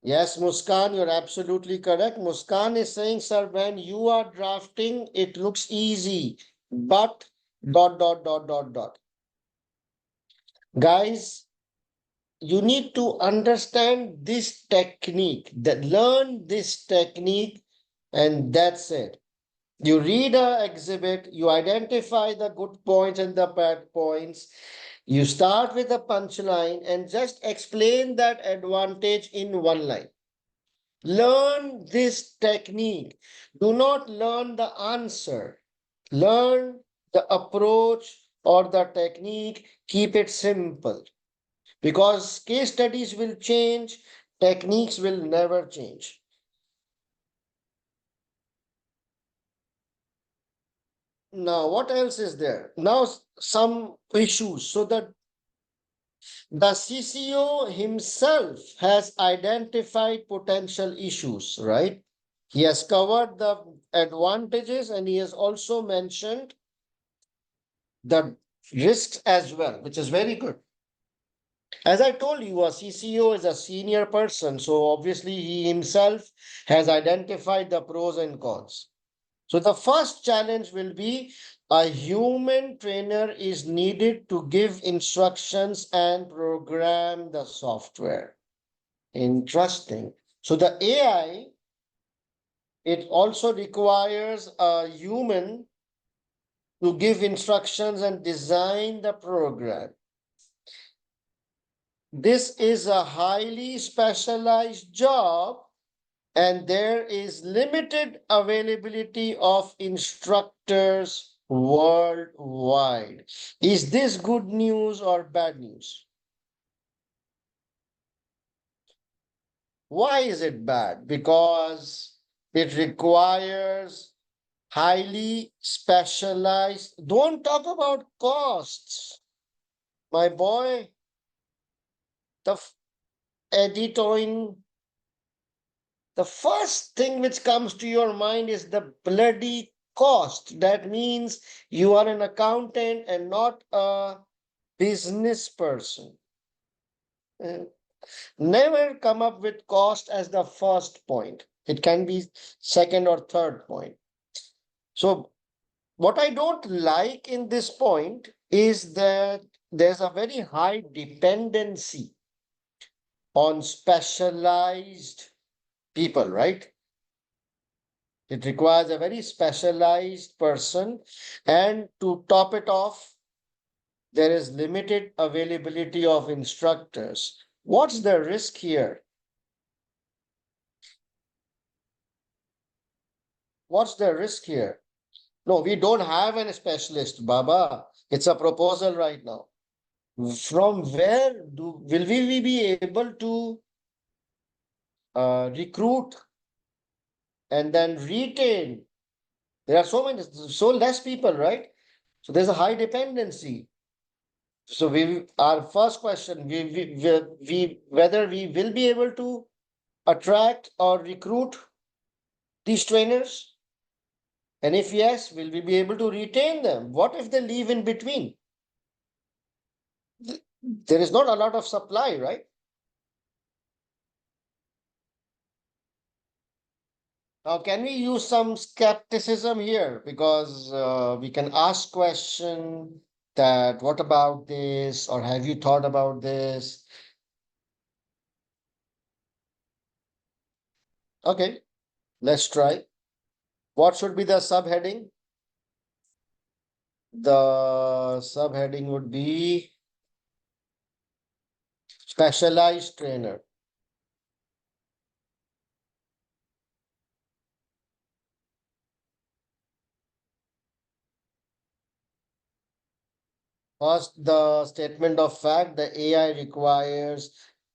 Yes, Muskan, you're absolutely correct. Muskan is saying, sir, when you are drafting, it looks easy, but dot. Guys, you need to understand this technique, that learn this technique, and that's it. You read a exhibit, you identify the good points and the bad points. You start with a punchline and just explain that advantage in one line. Learn this technique. Do not learn the answer. Learn the approach or the technique. Keep it simple. Because case studies will change, techniques will never change. Now, what else is there? Now, some issues. So that the CCO himself has identified potential issues, right? He has covered the advantages and he has also mentioned the risks as well, which is very good. As I told you, a CCO is a senior person, so obviously he himself has identified the pros and cons. So the first challenge will be a human trainer is needed to give instructions and program the software. Interesting. So the AI, it also requires a human to give instructions and design the program. This is a highly specialized job and there is limited availability of instructors worldwide. Is this good news or bad news? Why is it bad? Because it requires highly specialized. Don't talk about costs, my boy. The editing, the first thing which comes to your mind is the bloody cost. That means you are an accountant and not a business person. Uh, Never come up with cost as the first point. It can be second or third point. So what I don't like in this point is that there's a very high dependency on specialized people, right? It requires a very specialized person. And to top it off, there is limited availability of instructors. What's the risk here? What's the risk here? No, we don't have any specialist, Baba. It's a proposal right now. From where will we be able to recruit and then retain? There are so less people, right? So there's a high dependency. So our first question, whether we will be able to attract or recruit these trainers, and if yes, will we be able to retain them? What if they leave in between? There is not a lot of supply, right? Now, can we use some skepticism here? Because we can ask question that what about this, or have you thought about this? Okay, let's try. What should be the subheading? The subheading would be specialized trainer. First, the statement of fact, the AI requires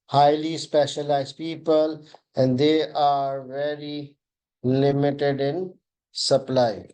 highly specialized people and they are very limited in supply.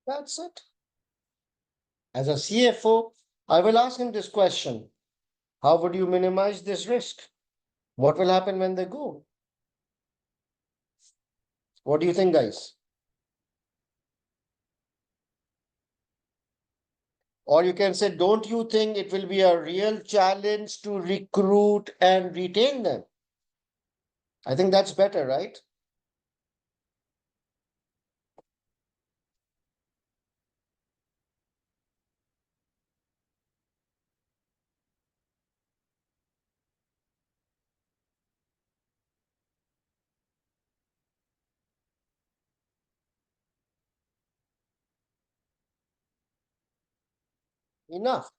That's it. As a CFO, I will ask him this question. How would you minimize this risk? What will happen when they go? What do you think, guys? Or you can say, don't you think it will be a real challenge to recruit and retain them? I think that's better, right? Enough.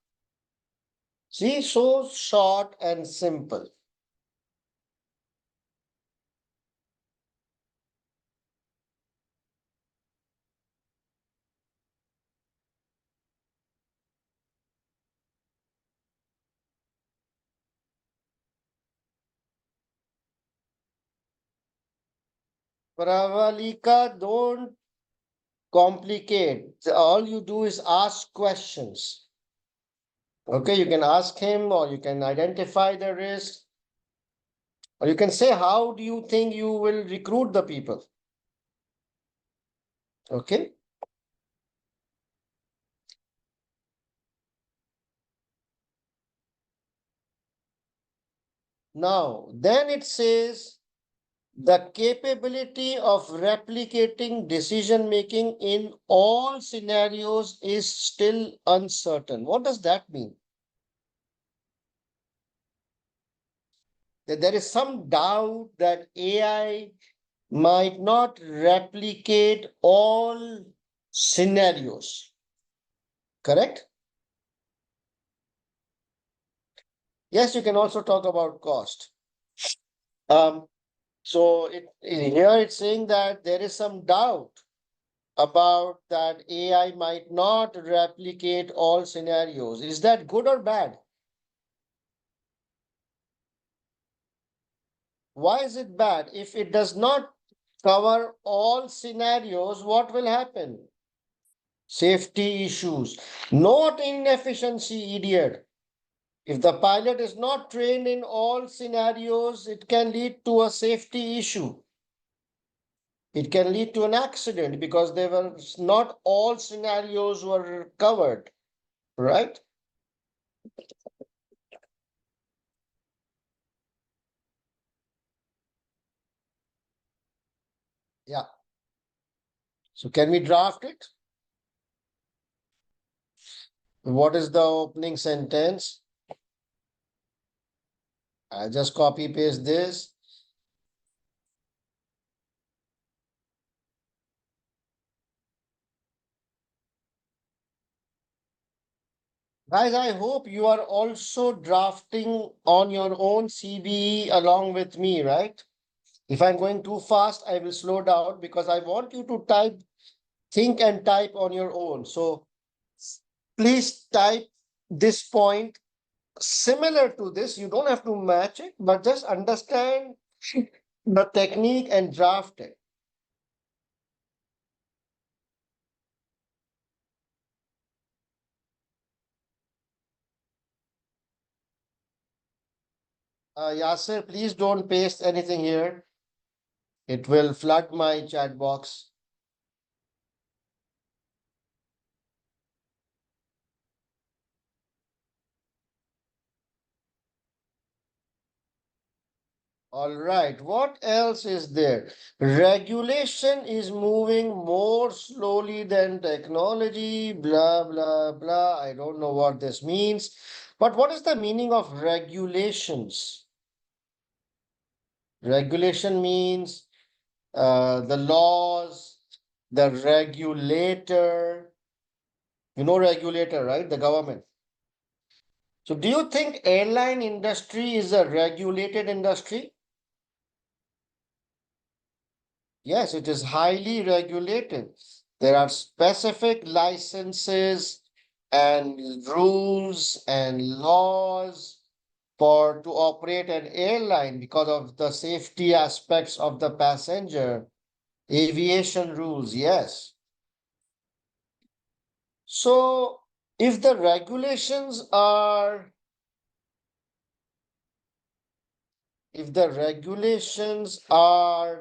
See, so short and simple. Pravalika, don't complicate. All you do is ask questions. Okay, you can ask him or you can identify the risk or you can say, how do you think you will recruit the people? Okay. Now, then it says the capability of replicating decision making in all scenarios is still uncertain. What does that mean? That there is some doubt that AI might not replicate all scenarios, correct? Yes, you can also talk about cost. So here it's saying that there is some doubt about that AI might not replicate all scenarios. Is that good or bad? Why is it bad? If it does not cover all scenarios, what will happen? Safety issues, not inefficiency, idiot. If the pilot is not trained in all scenarios, it can lead to a safety issue. It can lead to an accident because there were not all scenarios were covered, right? Yeah. So can we draft it? What is the opening sentence? I just copy paste this. Guys, I hope you are also drafting on your own CBE along with me, right? If I'm going too fast, I will slow down because I want you to type, think and type on your own. So please type this point similar to this. You don't have to match it, but just understand the technique and draft it. Yasser, please don't paste anything here. It will flood my chat box. All right. What else is there? Regulation is moving more slowly than technology. Blah, blah, blah. I don't know what this means. But what is the meaning of regulations? Regulation means the laws, the regulator. You know regulator, right? The government. So do you think airline industry is a regulated industry? Yes, it is highly regulated. There are specific licenses and rules and laws for to operate an airline because of the safety aspects of the passenger. Aviation rules, yes. So if the regulations are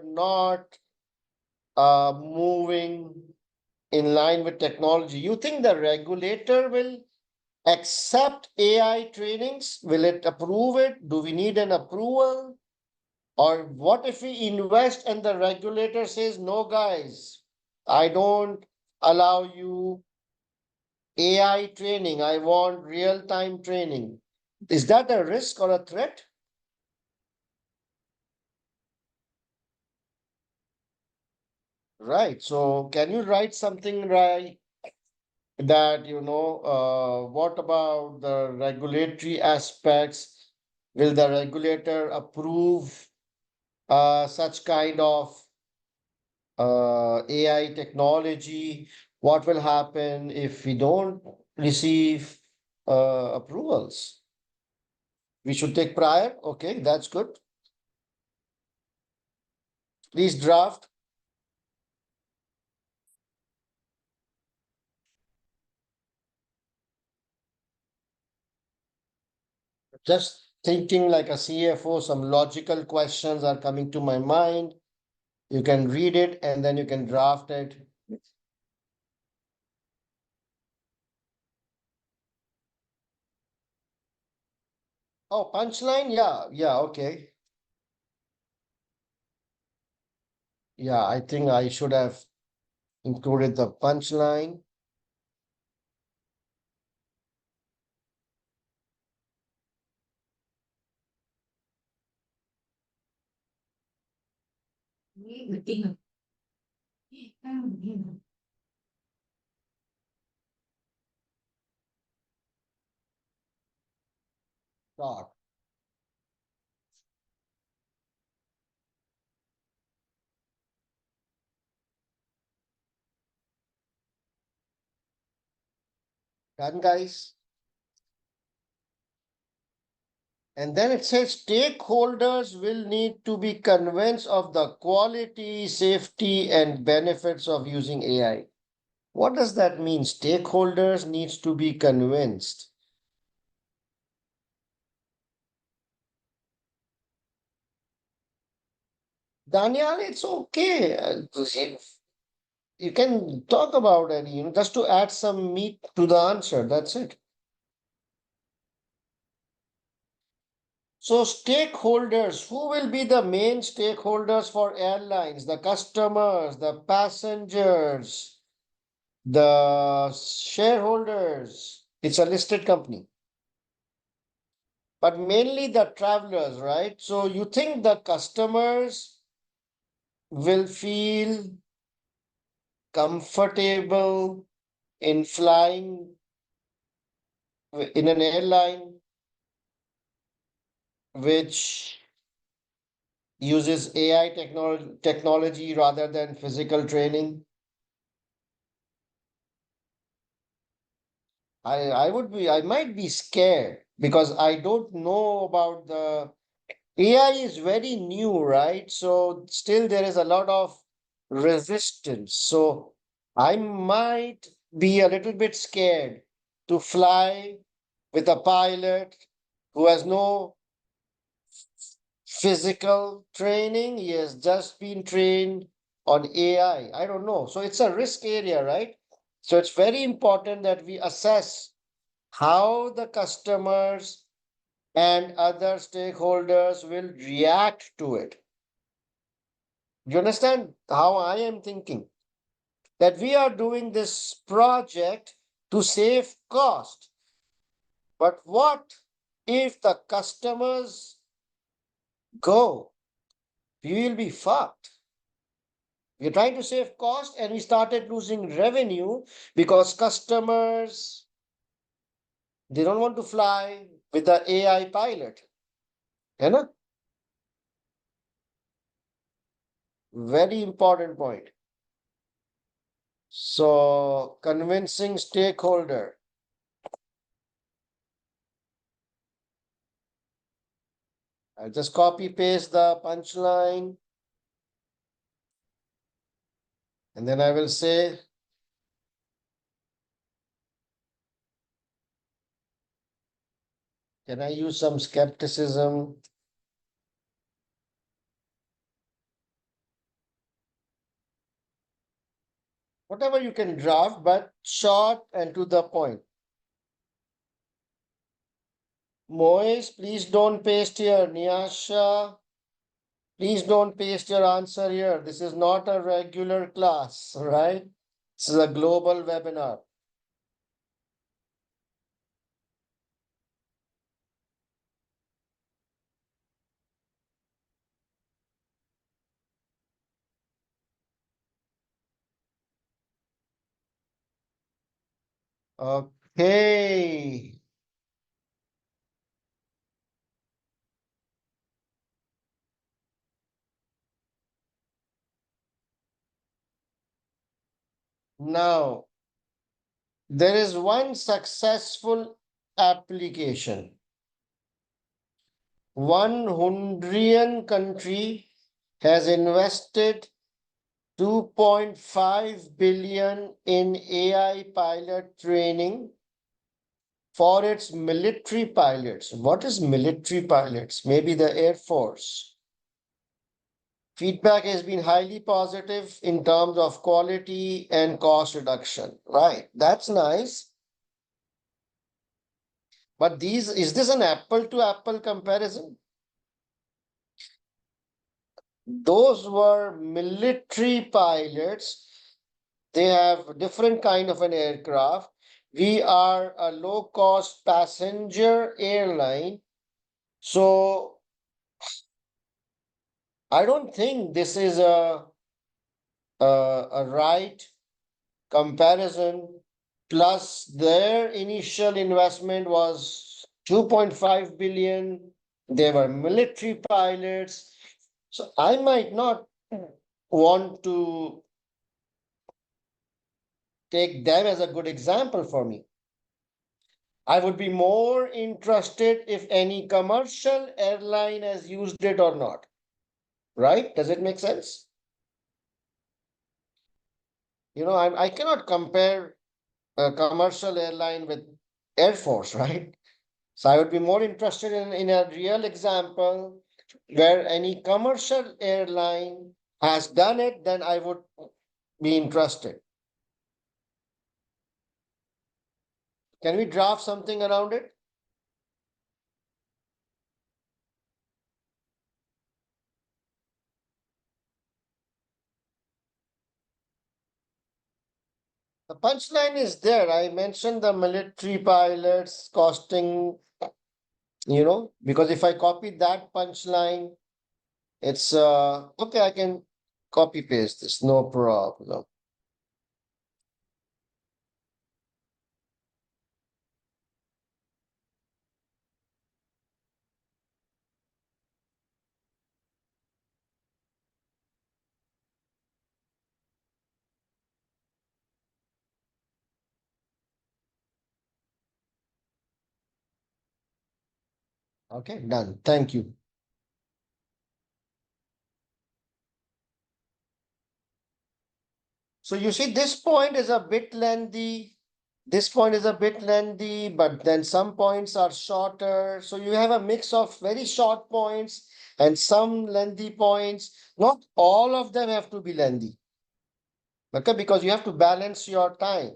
not moving in line with technology, you think the regulator will accept AI trainings? Will it approve it? Do we need an approval? Or what if we invest and the regulator says, no, guys, I don't allow you AI training. I want real-time training. Is that a risk or a threat? Right. So can you write something right that, what about the regulatory aspects? Will the regulator approve such kind of AI technology? What will happen if we don't receive approvals? We should take prior. Okay, that's good. Please draft. Just thinking like a CFO, some logical questions are coming to my mind. You can read it and then you can draft it. Oh, punchline? Yeah, yeah, okay. Yeah, I think I should have included the punchline. Dot. Done, guys. And then it says stakeholders will need to be convinced of the quality, safety, and benefits of using AI. What does that mean? Stakeholders needs to be convinced. Daniel, it's okay. You can talk about it, just to add some meat to the answer. That's it. So stakeholders, who will be the main stakeholders for airlines? The customers, the passengers, the shareholders. It's a listed company, but mainly the travelers, right? So you think the customers will feel comfortable in flying in an airline which uses AI technology rather than physical training? I might be scared because I don't know about the AI is very new, right? So still there is a lot of resistance. So I might be a little bit scared to fly with a pilot who has no physical training. He has just been trained on AI. I don't know. So it's a risk area, right? So it's very important that we assess how the customers and other stakeholders will react to it. You understand how I am thinking? That we are doing this project to save cost. But what if the customers go? We will be fucked. We're trying to save cost and we started losing revenue because customers, they don't want to fly with the AI pilot. You know? Very important point. So convincing stakeholder. I'll just copy paste the punchline. And then I will say, can I use some skepticism? Whatever you can draft, but short and to the point. Moise, please don't paste here. Niasha, please don't paste your answer here. This is not a regular class, right? This is a global webinar. Okay. Now, there is one successful application. One Hungarian country has invested 2.5 billion in AI pilot training for its military pilots. What is military pilots? Maybe the Air Force. Feedback has been highly positive in terms of quality and cost reduction. Right, that's nice. But is this an apple to apple comparison? Those were military pilots. They have different kind of an aircraft. We are a low cost passenger airline. So I don't think this is a right comparison. Plus their initial investment was 2.5 billion. They were military pilots. So I might not want to take them as a good example for me. I would be more interested if any commercial airline has used it or not. Right? Does it make sense? I cannot compare a commercial airline with Air Force, right? So I would be more interested in a real example where any commercial airline has done it, then I would be interested. Can we draft something around it? The punchline is there. I mentioned the military pilots costing, because if I copy that punchline, it's okay, I can copy paste this, no problem. Okay, done. Thank you. So you see, this point is a bit lengthy. This point is a bit lengthy, but then some points are shorter. So you have a mix of very short points and some lengthy points. Not all of them have to be lengthy. Okay, because you have to balance your time.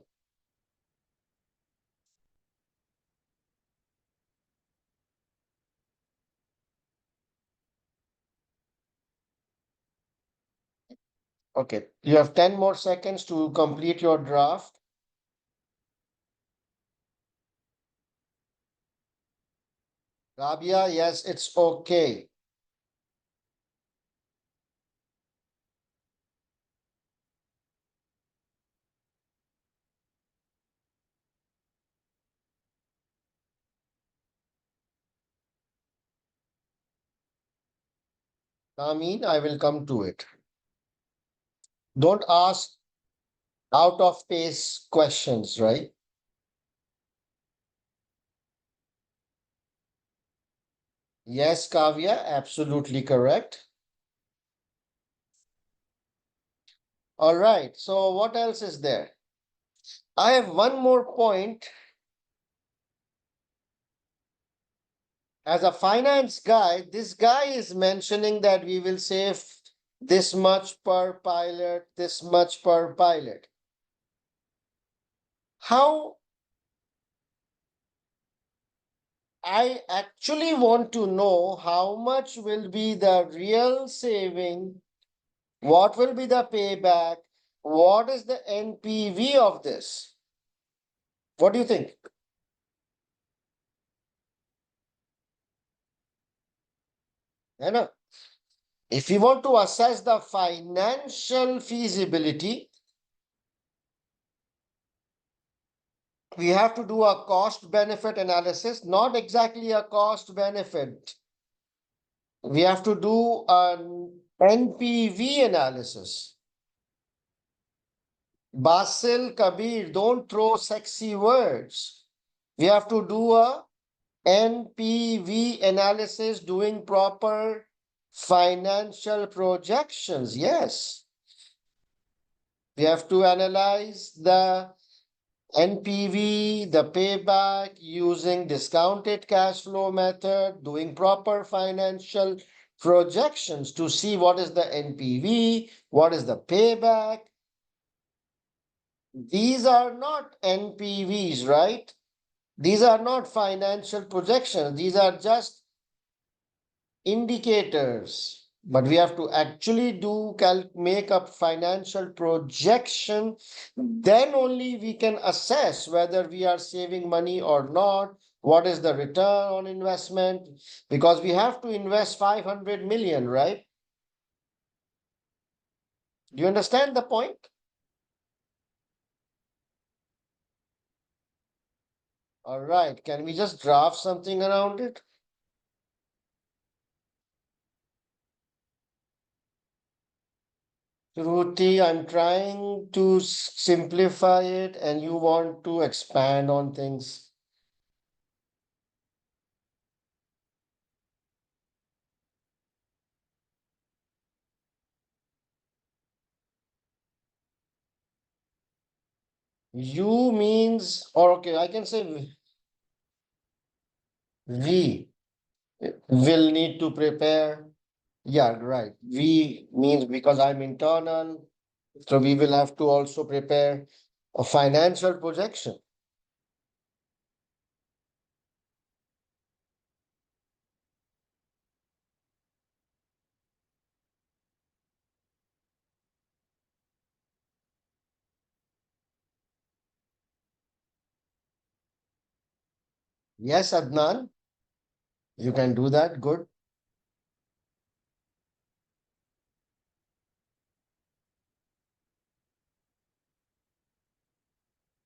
Okay, you have 10 more seconds to complete your draft. Rabia, yes, it's okay. Amin, I will come to it. Don't ask out of pace questions, right? Yes, Kavya, absolutely correct. All right, so what else is there? I have one more point. As a finance guy, this guy is mentioning that we will save this much per pilot, this much per pilot. How I actually want to know how much will be the real saving, what will be the payback, what is the NPV of this? What do you think? You know, if we want to assess the financial feasibility, we have to do a cost benefit analysis, not exactly a cost benefit. We have to do an NPV analysis. Basil Kabir, don't throw sexy words. We have to do a NPV analysis, doing proper financial projections. Yes. We have to analyze the NPV, the payback using discounted cash flow method, doing proper financial projections to see what is the NPV, what is the payback. These are not NPVs, right? These are not financial projections. These are just indicators. But we have to actually make a financial projection. Then only we can assess whether we are saving money or not. What is the return on investment? Because we have to invest 500 million, right? Do you understand the point? All right. Can we just draft something around it? Ruti, I'm trying to simplify it and you want to expand on things. You means, or okay, I can say we will need to prepare. Yeah, right. We means because I'm internal, so we will have to also prepare a financial projection. Yes, Adnan, you can do that. Good.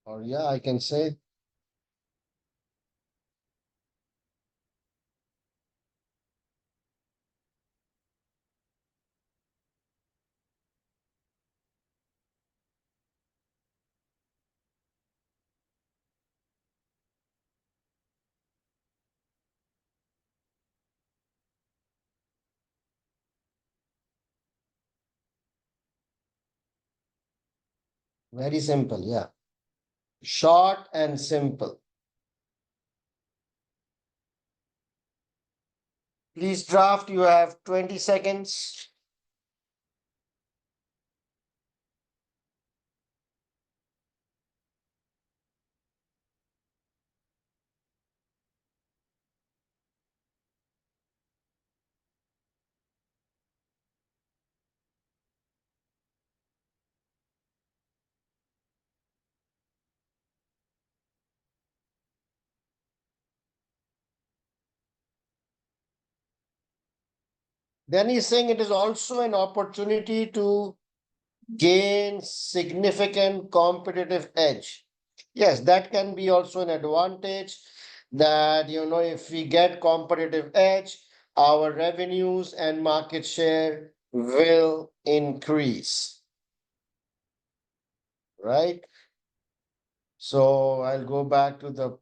Or yeah, I can say very simple. Yeah. Short and simple. Please draft. You have 20 seconds. Then he's saying it is also an opportunity to gain significant competitive edge. Yes, that can be also an advantage that, if we get competitive edge, our revenues and market share will increase, right? So I'll go back to the.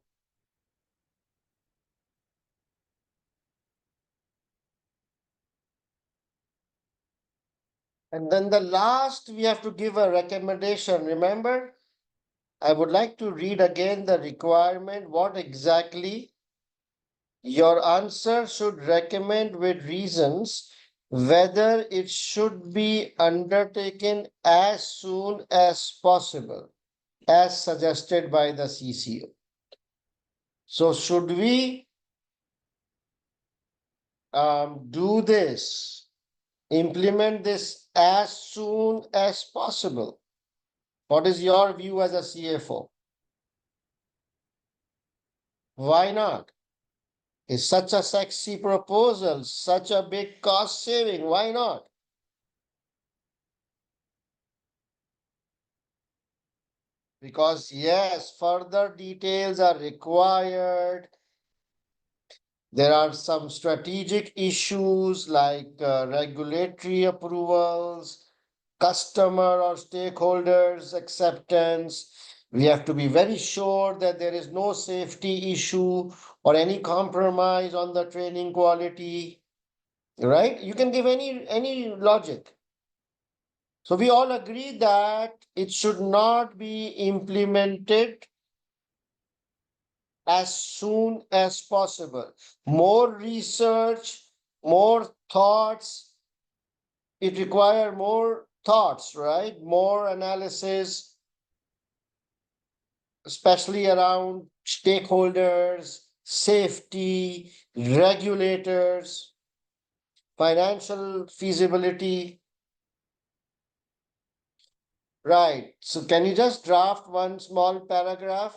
And then the last, we have to give a recommendation. Remember, I would like to read again the requirement. What exactly your answer should recommend with reasons whether it should be undertaken as soon as possible, as suggested by the CCO. So, should we do this, implement this as soon as possible? What is your view as a CFO? Why not? It's such a sexy proposal, such a big cost saving. Why not? Because, yes, further details are required. There are some strategic issues like regulatory approvals, customer or stakeholders acceptance. We have to be very sure that there is no safety issue or any compromise on the training quality, right? You can give any logic. So we all agree that it should not be implemented as soon as possible. More research, more thoughts. It requires more thoughts, right? More analysis, especially around stakeholders, safety, regulators, financial feasibility. Right. So can you just draft one small paragraph?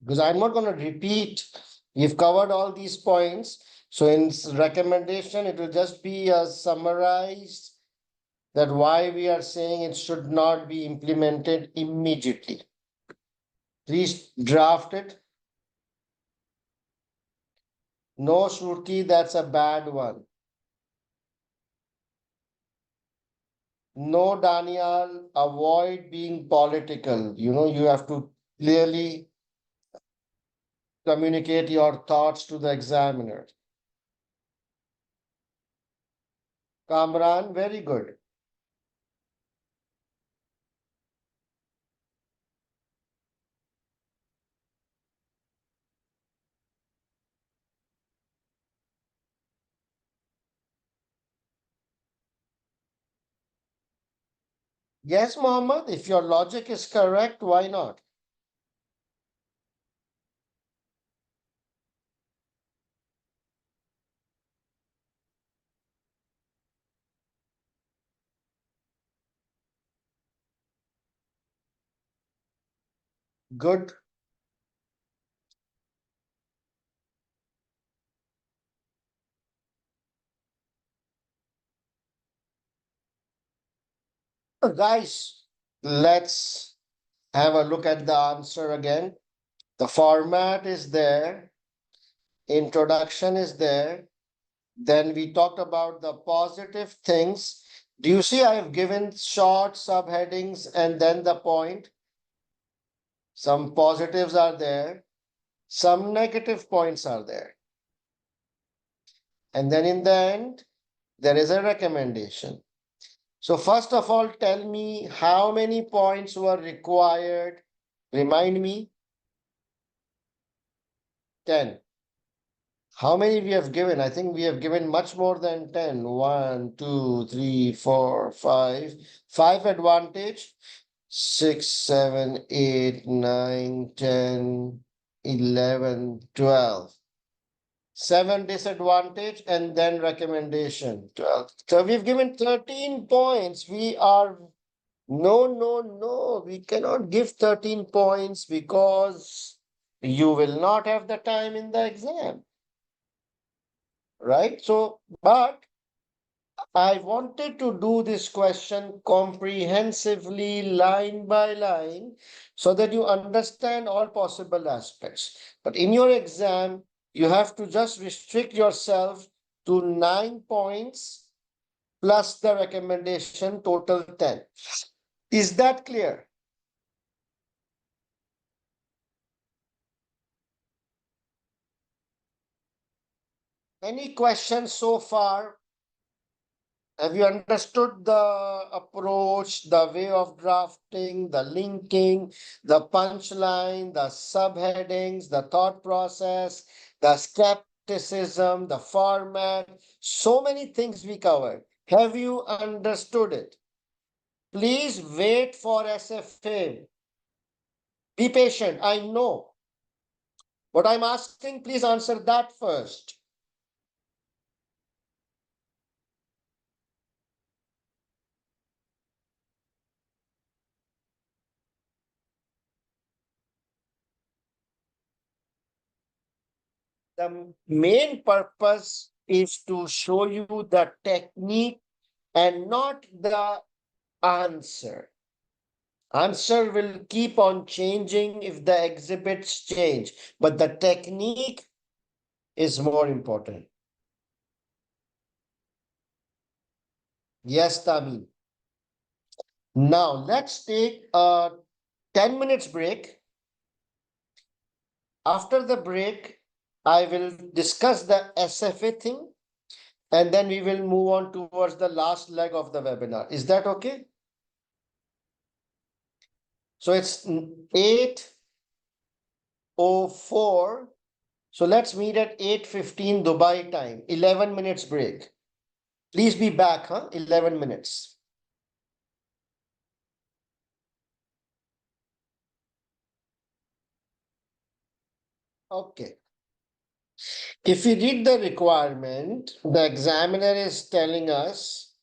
Because I'm not going to repeat. You've covered all these points. So in recommendation, it will just be a summarized that why we are saying it should not be implemented immediately. Please draft it. No, Shruti, that's a bad one. No, Daniel, avoid being political. You have to clearly communicate your thoughts to the examiner. Kamran, very good. Yes, Mohammed, if your logic is correct, why not? Good. Guys, let's have a look at the answer again. The format is there, introduction is there. Then we talked about the positive things. Do you see I have given short subheadings and then the point? Some positives are there, some negative points are there. And then in the end, there is a recommendation. So first of all, tell me how many points were required. Remind me. 10. How many we have given? I think we have given much more than 10. 1, 2, 3, 4, 5. 5 advantage. 6, 7, 8, 9, 10, 11, 12. 7 disadvantage and then recommendation. 12. So we've given 13 points. We are No, no, no. We cannot give 13 points because you will not have the time in the exam, right? So, but I wanted to do this question comprehensively, line by line, so that you understand all possible aspects. But in your exam, you have to just restrict yourself to 9 points plus the recommendation, total 10. Is that clear? Any questions so far? Have you understood the approach, the way of drafting, the linking, the punchline, the subheadings, the thought process, the skepticism, the format? So many things we covered. Have you understood it? Please wait for SFA. Be patient. I know. What I'm asking, please answer that first. The main purpose is to show you the technique and not the answer. Answer will keep on changing if the exhibits change, but the technique is more important. Yes, Tami. Now let's take a 10 minutes break. After the break, I will discuss the SFA thing and then we will move on towards the last leg of the webinar. Is that okay? So it's 8:04. So let's meet at 8:15 Dubai time, 11 minutes break. Please be back, huh? 11 minutes. Okay. If we read the requirement, the examiner is telling us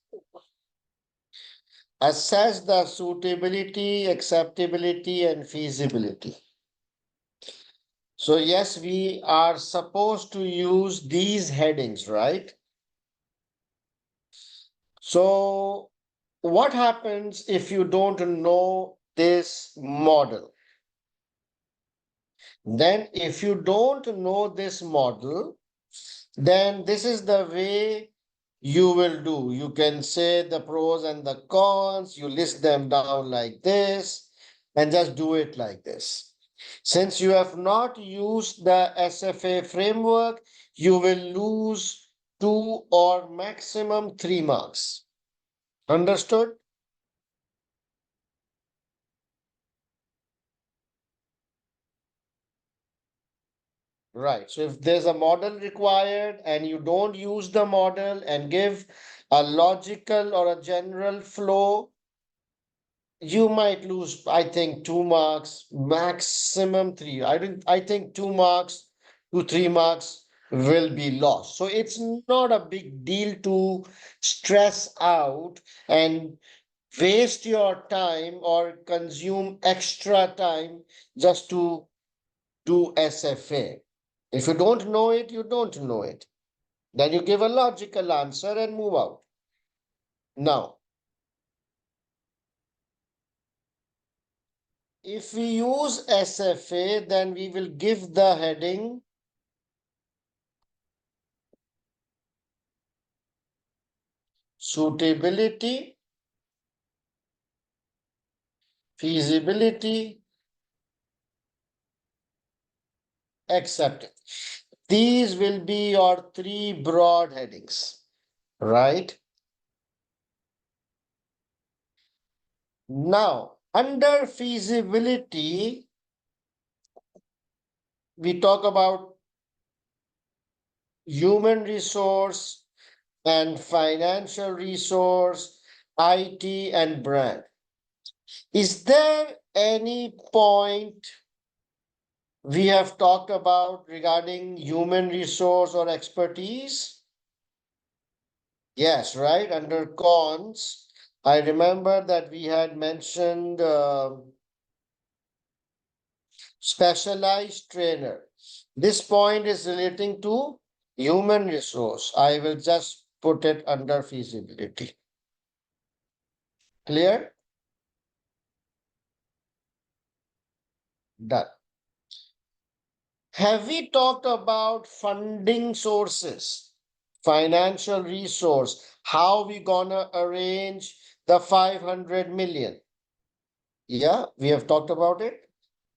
assess the suitability, acceptability, and feasibility. So yes, we are supposed to use these headings, right? So what happens if you don't know this model? Then if you don't know this model, then this is the way you will do. You can say the pros and the cons, you list them down like this, and just do it like this. Since you have not used the SFA framework, you will lose 2 or maximum 3 marks. Understood? Right. So if there's a model required and you don't use the model and give a logical or a general flow, you might lose, I think, 2 marks, maximum three. I think 2 marks to 3 marks will be lost. So it's not a big deal to stress out and waste your time or consume extra time just to do SFA. If you don't know it, you don't know it. Then you give a logical answer and move out. Now, if we use SFA, then we will give the heading suitability, feasibility, acceptance. These will be your 3 broad headings, right? Now, under feasibility, we talk about human resource and financial resource, IT, and brand. Is there any point we have talked about regarding human resource or expertise? Yes, right, under cons. I remember that we had mentioned specialized trainer. This point is relating to human resource. I will just put it under feasibility. Clear? Done. Have we talked about funding sources, financial resource, how we gonna arrange the 500 million? Yeah, we have talked about it.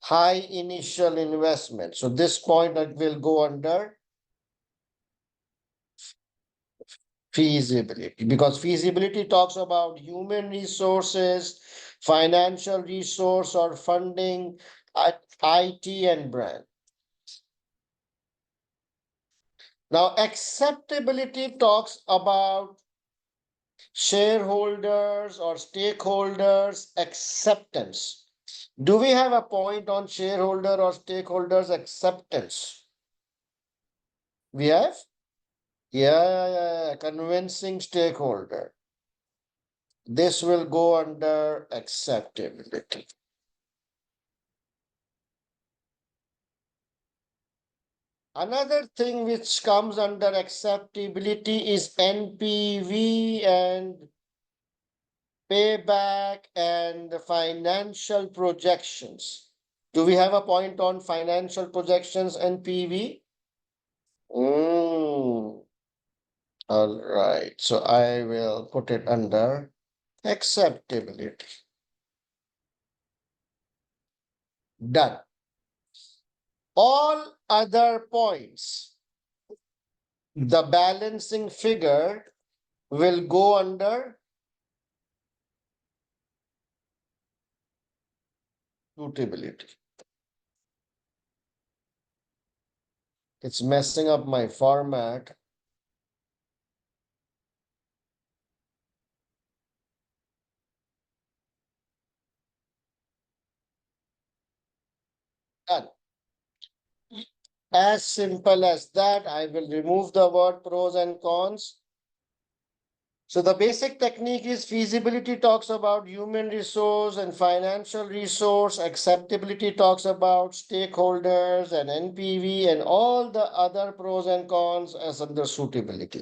High initial investment. So this point that will go under feasibility, because feasibility talks about human resources, financial resource or funding, IT and brand. Now, acceptability talks about shareholders or stakeholders acceptance. Do we have a point on shareholder or stakeholders acceptance? We have? Yeah, convincing stakeholder. This will go under acceptability. Another thing which comes under acceptability is NPV and payback and the financial projections. Do we have a point on financial projections and PV? All right, so I will put it under acceptability. Done. All other points, the balancing figure will go under suitability. It's messing up my format. Done. As simple as that, I will remove the word pros and cons. So the basic technique is feasibility talks about human resource and financial resource. Acceptability talks about stakeholders and NPV and all the other pros and cons as under suitability.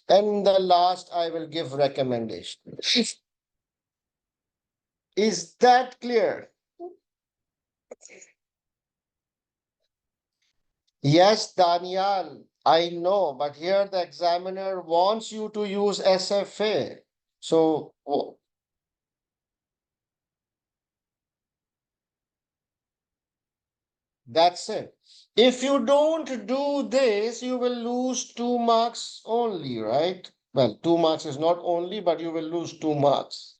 And the last, I will give recommendation. Is that clear? Yes, Daniel, I know, but here the examiner wants you to use SFA. So that's it. If you don't do this, you will lose 2 marks only, right? Well, 2 marks is not only, but you will lose 2 marks.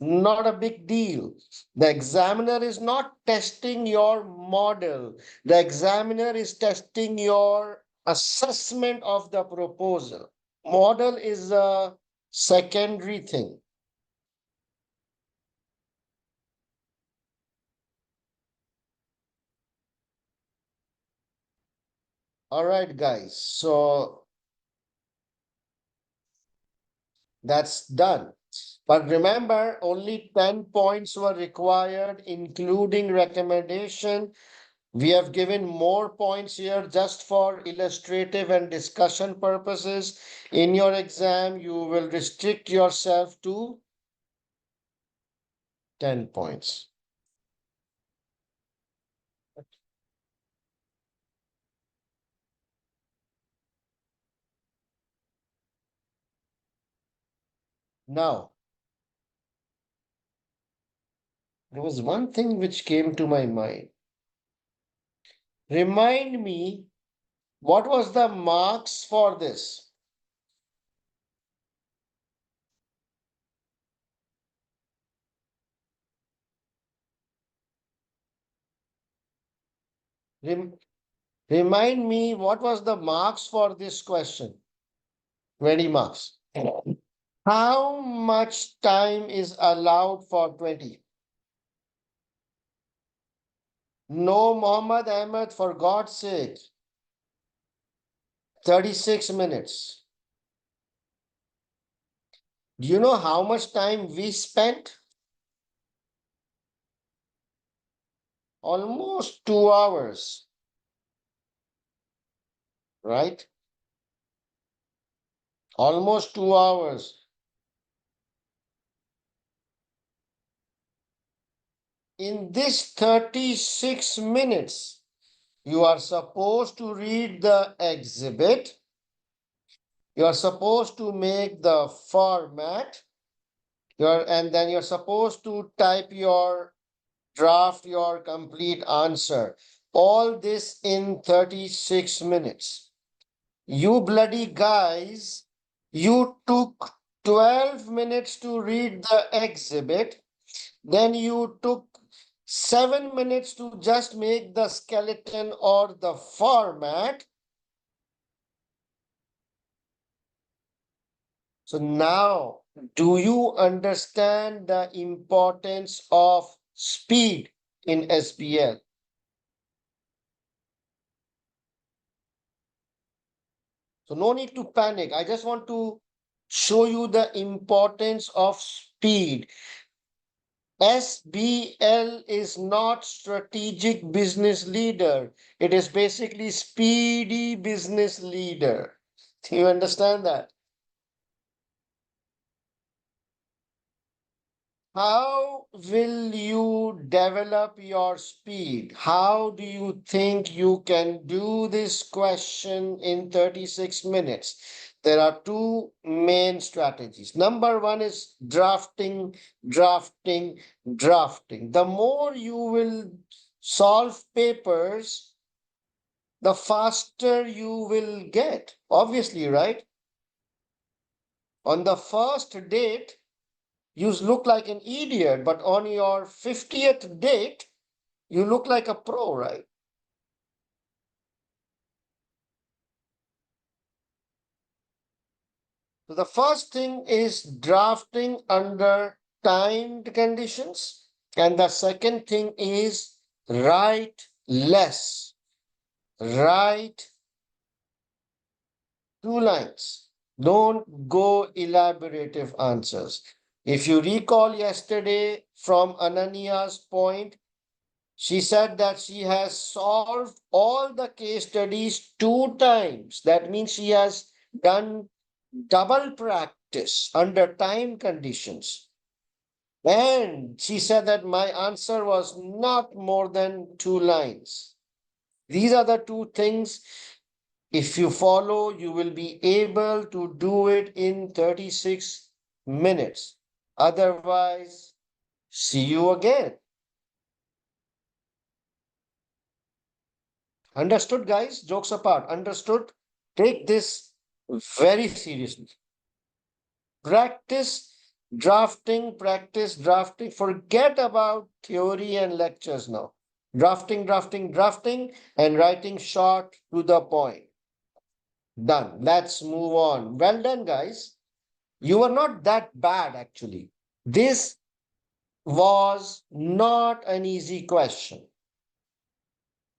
Not a big deal. The examiner is not testing your model. The examiner is testing your assessment of the proposal. Model is a secondary thing. All right, guys. So that's done. But remember, only 10 points were required, including recommendation. We have given more points here just for illustrative and discussion purposes. In your exam, you will restrict yourself to 10 points. Now, there was one thing which came to my mind. Remind me, what was the marks for this? Rem Remind me, what was the marks for this question? 20 marks. How much time is allowed for 20? No, Muhammad Ahmed, for God's sake. 36 minutes. Do you know how much time we spent? Almost 2 hours, right? Almost 2 hours. In this 36 minutes, you are supposed to read the exhibit. You are supposed to make the format. And then you're supposed to type your draft, your complete answer. All this in 36 minutes. You bloody guys, you took 12 minutes to read the exhibit. Then you took 7 minutes to just make the skeleton or the format. So now, do you understand the importance of speed in SBL? So no need to panic. I just want to show you the importance of speed. SBL is not strategic business leader. It is basically speedy business leader. Do you understand that? How will you develop your speed? How do you think you can do this question in 36 minutes? There are two main strategies. Number one is drafting, drafting, drafting. The more you will solve papers, the faster you will get. Obviously, right? On the first date, you look like an idiot, but on your 50th date, you look like a pro, right? So the first thing is drafting under timed conditions. And the second thing is write less. Write 2 lines. Don't go elaborative answers. If you recall yesterday from Anania's point, she said that she has solved all the case studies 2 times. That means she has done double practice under time conditions. And she said that my answer was not more than 2 lines. These are the two things. If you follow, you will be able to do it in 36 minutes. Otherwise, see you again. Understood, guys? Jokes apart. Understood? Take this very seriously. Practice drafting, practice drafting. Forget about theory and lectures now. Drafting, drafting, drafting, and writing short to the point. Done. Let's move on. Well done, guys. You are not that bad, actually. This was not an easy question.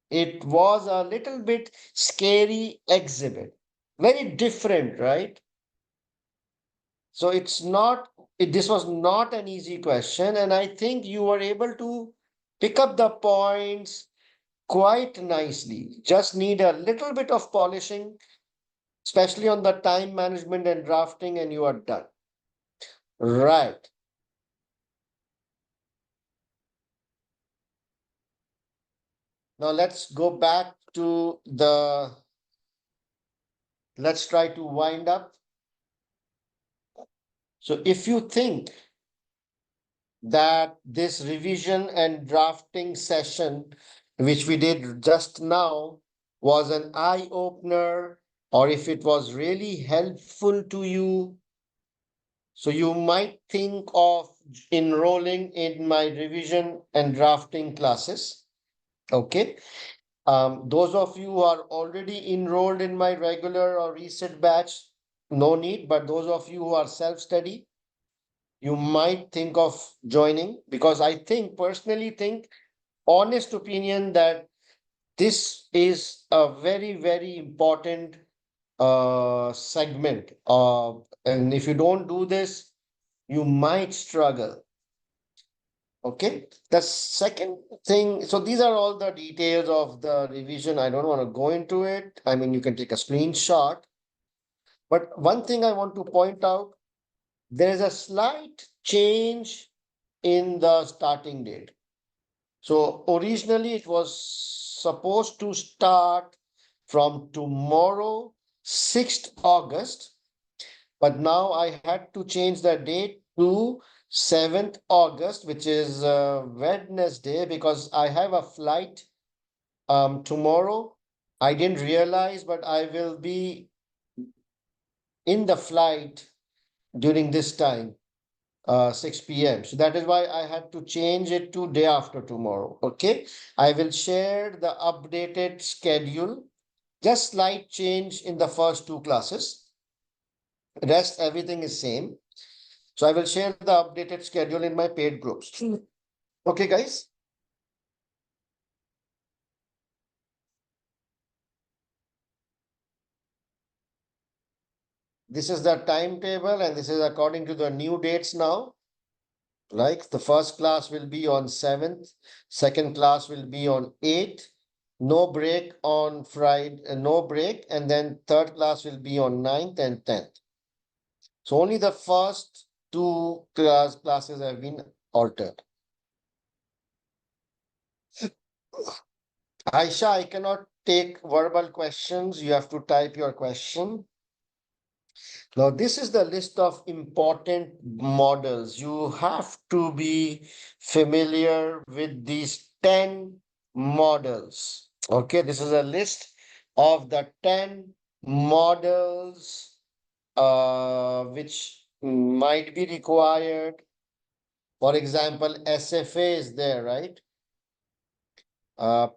It was a little bit scary exhibit. Very different, right? So this was not an easy question, and I think you were able to pick up the points quite nicely. Just need a little bit of polishing, especially on the time management and drafting, and you are done. Right. Now let's go back to let's try to wind up. So if you think that this revision and drafting session, which we did just now, was an eye opener, or if it was really helpful to you, so you might think of enrolling in my revision and drafting classes. Okay. Those of you who are already enrolled in my regular or reset batch, no need. But those of you who are self-study, you might think of joining, because I personally think, honest opinion, that this is a very, very important segment. And if you don't do this, you might struggle. Okay, the second thing, so these are all the details of the revision. I don't want to go into it. I mean, you can take a screenshot. But one thing I want to point out, there is a slight change in the starting date. So originally it was supposed to start from tomorrow, 6th August, but now I had to change the date to 7th August, which is Wednesday, because I have a flight tomorrow. I didn't realize, but I will be in the flight during this time, 6 p.m. So that is why I had to change it to day after tomorrow. Okay, I will share the updated schedule. Just slight change in the first two classes. Rest everything is same. So I will share the updated schedule in my paid groups. Okay, guys. This is the timetable, and this is according to the new dates now. Like the first class will be on 7th, second class will be on 8th, no break on Friday, no break, and then third class will be on 9th and 10th. So only the first two classes have been altered. Aisha, I cannot take verbal questions. You have to type your question. Now, this is the list of important models. You have to be familiar with these 10 models. Okay, this is a list of the 10 models which might be required. For example, SFA is there, right?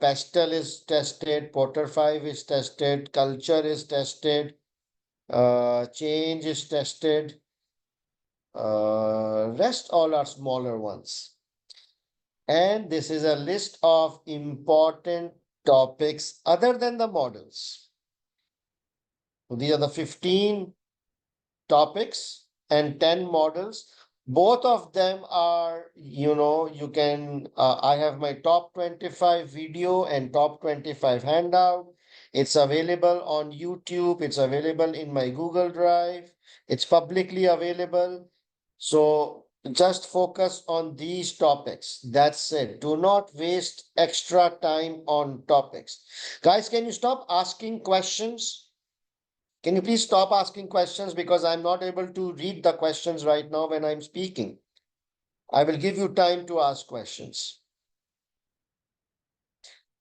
Pastel is tested, Porter 5 is tested, culture is tested, change is tested. Rest all are smaller ones. And this is a list of important topics other than the models. So these are the 15 topics and 10 models. Both of them are, you can, I have my top 25 video and top 25 handout. It's available on YouTube. It's available in my Google Drive. It's publicly available. So just focus on these topics. That's it. Do not waste extra time on topics. Guys, can you stop asking questions? Can you please stop asking questions because I'm not able to read the questions right now when I'm speaking. I will give you time to ask questions.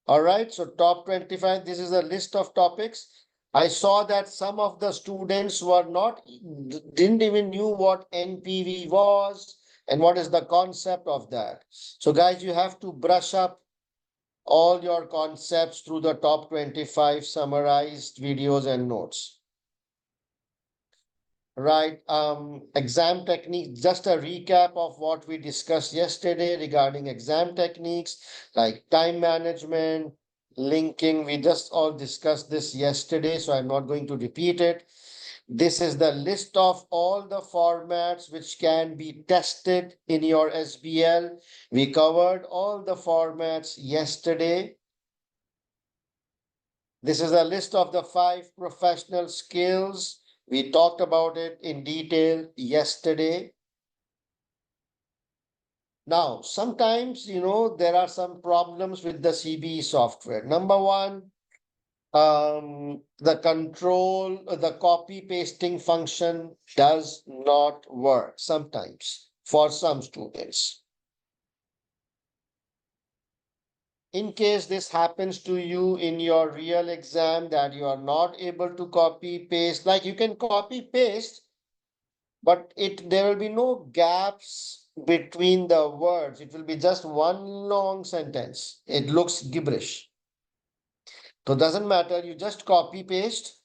All right, so top 25, this is a list of topics. I saw that some of the students didn't even knew what NPV was and what is the concept of that. So guys, you have to brush up all your concepts through the top 25 summarized videos and notes. Right, exam technique, just a recap of what we discussed yesterday regarding exam techniques like time management, linking. We just all discussed this yesterday, so I'm not going to repeat it. This is the list of all the formats which can be tested in your SBL. We covered all the formats yesterday. This is a list of the 5 professional skills. We talked about it in detail yesterday. Now, sometimes, there are some problems with the CBE software. Number one, the copy pasting function does not work sometimes for some students. In case this happens to you in your real exam that you are not able to copy paste, like you can copy paste, but there will be no gaps between the words. It will be just one long sentence. It looks gibberish. So it doesn't matter. You just copy paste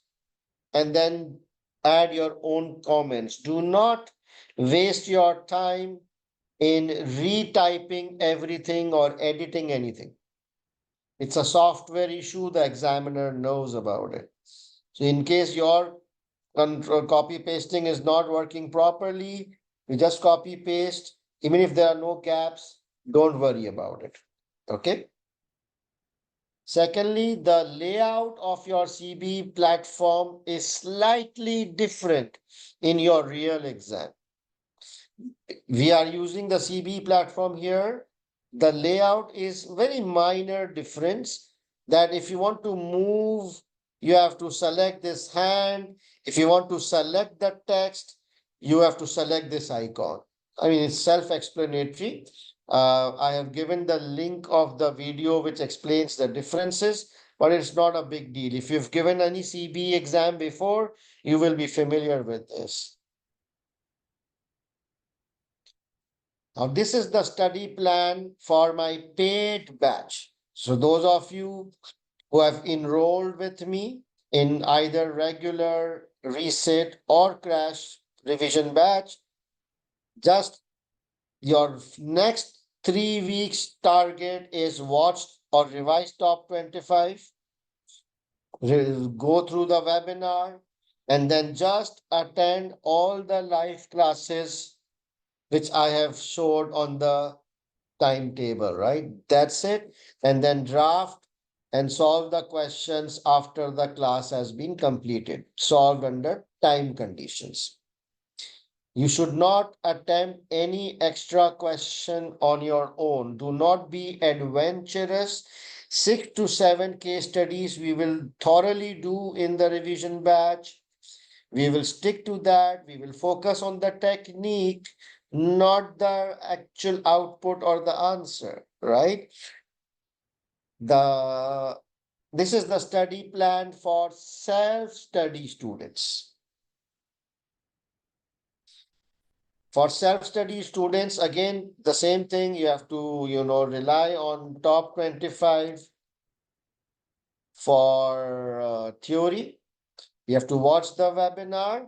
and then add your own comments. Do not waste your time in retyping everything or editing anything. It's a software issue. The examiner knows about it. So in case your copy pasting is not working properly, You just copy paste. Even if there are no gaps, don't worry about it. Okay. Secondly, the layout of your CB platform is slightly different in your real exam. We are using the CB platform here. The layout is very minor difference, that if you want to move, you have to select this hand. If you want to select the text, you have to select this icon. I mean, it's self-explanatory. I have given the link of the video which explains the differences, but it's not a big deal. If you've given any CB exam before, you will be familiar with this. Now, this is the study plan for my paid batch. So those of you who have enrolled with me in either regular reset or crash revision batch, just your next 3 weeks target is watch or revise top 25, go through the webinar, and then just attend all the live classes which I have showed on the timetable, right? That's it. And then draft and solve the questions after the class has been completed, solved under time conditions. You should not attempt any extra question on your own. Do not be adventurous. 6 to 7 case studies we will thoroughly do in the revision batch. We will stick to that. We will focus on the technique, not the actual output or the answer, right? This is the study plan for self-study students. For self-study students, again, the same thing. You have to, rely on top 25 for theory. You have to watch the webinar,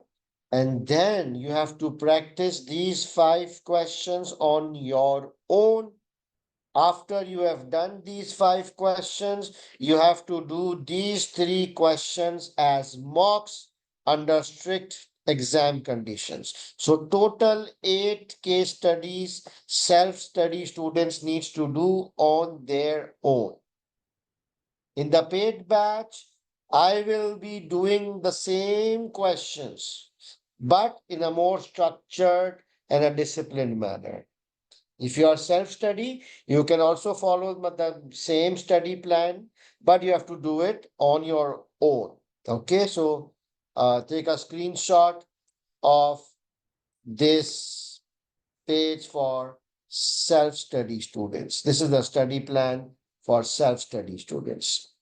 and then you have to practice these 5 questions on your own. After you have done these 5 questions, you have to do these 3 questions as mocks under strict exam conditions. So total 8 case studies self-study students needs to do on their own. In the paid batch, I will be doing the same questions, but in a more structured and a disciplined manner. If you are self-study, you can also follow the same study plan, but you have to do it on your own. Okay, so take a screenshot of this page for self-study students. This is the study plan for self-study students.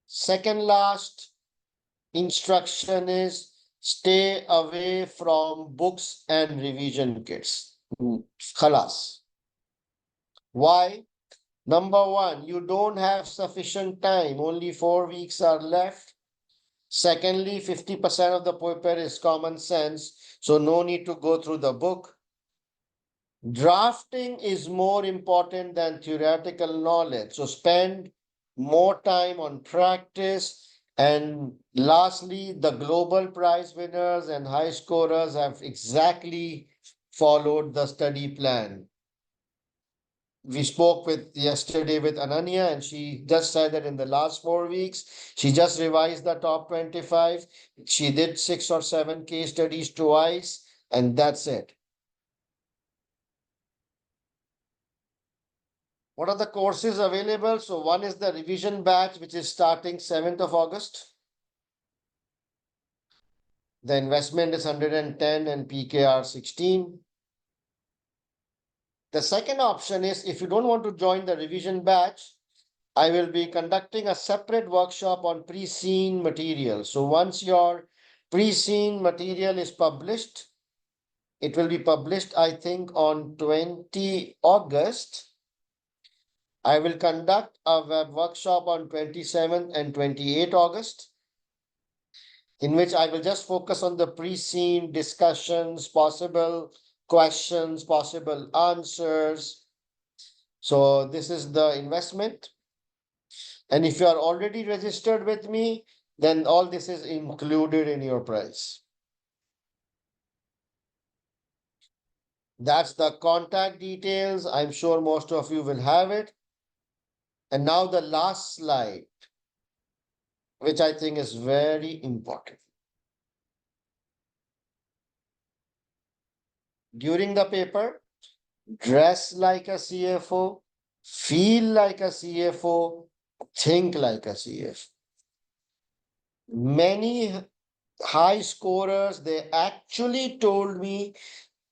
Second last instruction is stay away from books and revision kits. Khalas. Why? Number one, you don't have sufficient time. Only 4 weeks are left. Secondly, 50% of the paper is common sense, so no need to go through the book. Drafting is more important than theoretical knowledge, so spend more time on practice. And lastly, the global prize winners and high scorers have exactly followed the study plan. We spoke yesterday with Ananya, and she just said that in the last 4 weeks, she just revised the top 25. She did 6 or 7 case studies twice, and that's it. What are the courses available? So one is the revision batch, which is starting 7th of August. The investment is 110 and PKR 16. The second option is, if you don't want to join the revision batch, I will be conducting a separate workshop on pre-seen material. So once your pre-seen material is published, it will be published, I think, on 20 August. I will conduct a web workshop on 27th and 28 August, in which I will just focus on the pre-seen discussions, possible questions, possible answers. So this is the investment. And if you are already registered with me, then all this is included in your price. That's the contact details. I'm sure most of you will have it. And now the last slide, which I think is very important. During the paper, dress like a CFO, feel like a CFO, think like a CFO. Many high scorers, they actually told me,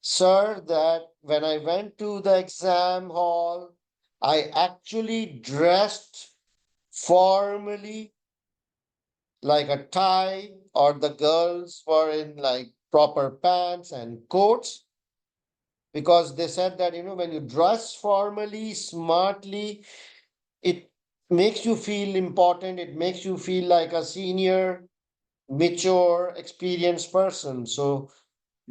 sir, that when I went to the exam hall, I actually dressed formally like a tie, or the girls were in like proper pants and coats, because they said that, when you dress formally, smartly, it makes you feel important, it makes you feel like a senior, mature, experienced person. So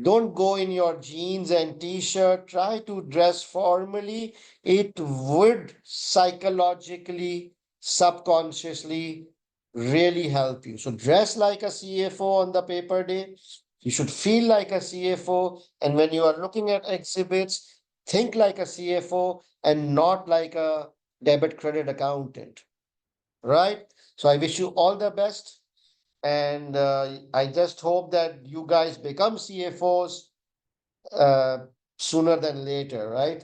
don't go in your jeans and t-shirt. Try to dress formally. It would psychologically, subconsciously really help you. So dress like a CFO on the paper day. You should feel like a CFO. And when you are looking at exhibits, think like a CFO and not like a debit credit accountant. Right? So I wish you all the best. And I just hope that you guys become CFOs uh, sooner than later, right?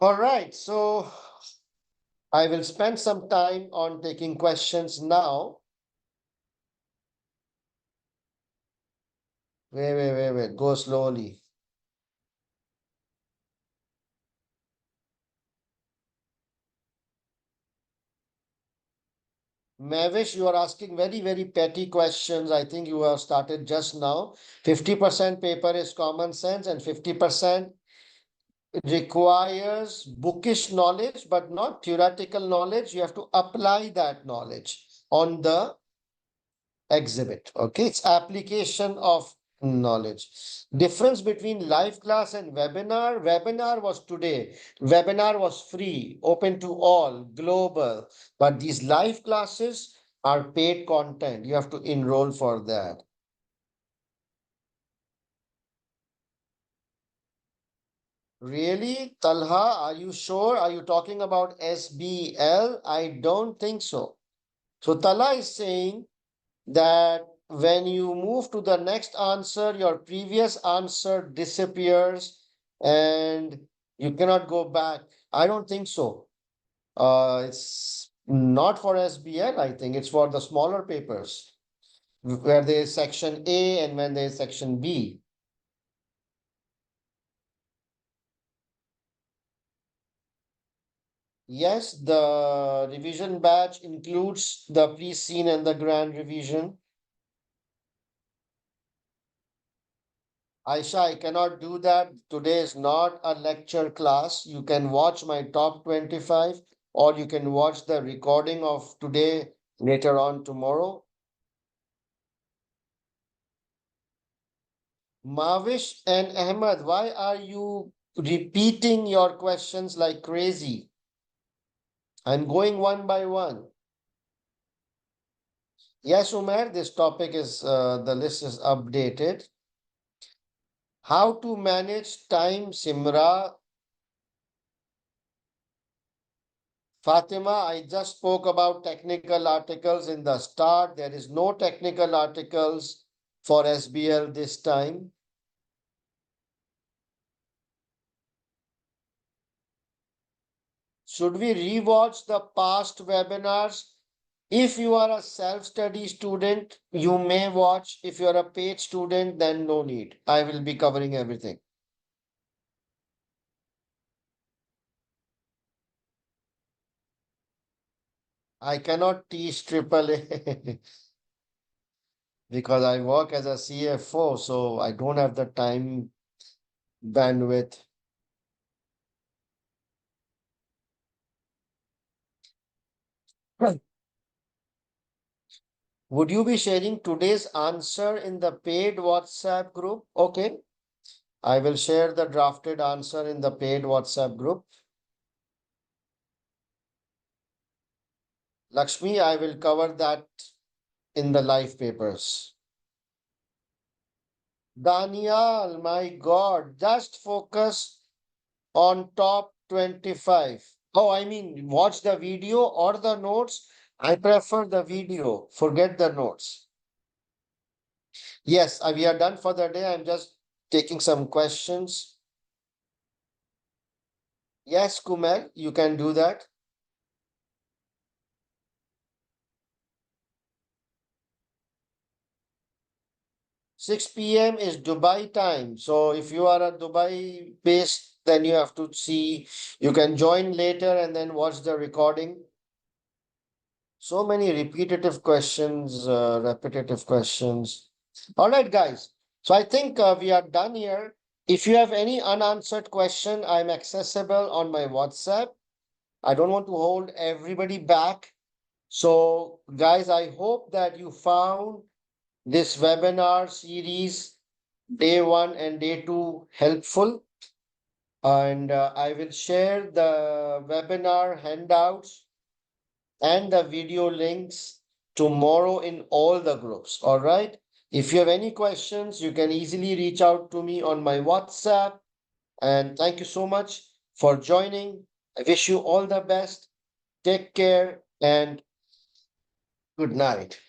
All right, so I will spend some time on taking questions now. Wait, go slowly. Mavish, you are asking very petty questions. I think you have started just now. 50% paper is common sense and 50% requires bookish knowledge, but not theoretical knowledge. You have to apply that knowledge on the exhibit. Okay, it's application of knowledge. Difference between live class and webinar. Webinar was today. Webinar was free, open to all, global. But these live classes are paid content. You have to enroll for that. Really, Talha, are you sure? Are you talking about SBL? I don't think so. So Talha is saying that when you move to the next answer, your previous answer disappears and you cannot go back. I don't think so. It's not for SBL, I think it's for the smaller papers where there is section A and when there is section B. Yes, the revision batch includes the pre-scene and the grand revision. Aisha, I cannot do that. Today is not a lecture class. You can watch my top 25 or you can watch the recording of today later on tomorrow. Mavish and Ahmed, why are you repeating your questions like crazy? I'm going one by one. Yes, Umair, this topic is, the list is updated. How to manage time, Simra? Fatima, I just spoke about technical articles in the start. There is no technical articles for SBL this time. Should we rewatch the past webinars? If you are a self-study student, you may watch. If you are a paid student, then no need. I will be covering everything. I cannot teach triple A because I work as a CFO, so I don't have the time bandwidth. Would you be sharing today's answer in the paid WhatsApp group? Okay, I will share the drafted answer in the paid WhatsApp group. Lakshmi, I will cover that in the live papers. Daniel, my God, just focus on top 25. Oh, I mean, watch the video or the notes. I prefer the video. Forget the notes. Yes, we are done for the day. I'm just taking some questions. Yes, Kumel, you can do that. 6 p.m. is Dubai time. So if you are a Dubai based, then you have to see, you can join later and then watch the recording. So many repetitive questions. All right, guys. So I think we are done here. If you have any unanswered question, I'm accessible on my WhatsApp. I don't want to hold everybody back. So, guys, I hope that you found this webinar series, day one and day two, helpful. And I will share the webinar handouts and the video links tomorrow in all the groups. All right. If you have any questions, you can easily reach out to me on my WhatsApp. And thank you so much for joining. I wish you all the best. Take care and good night.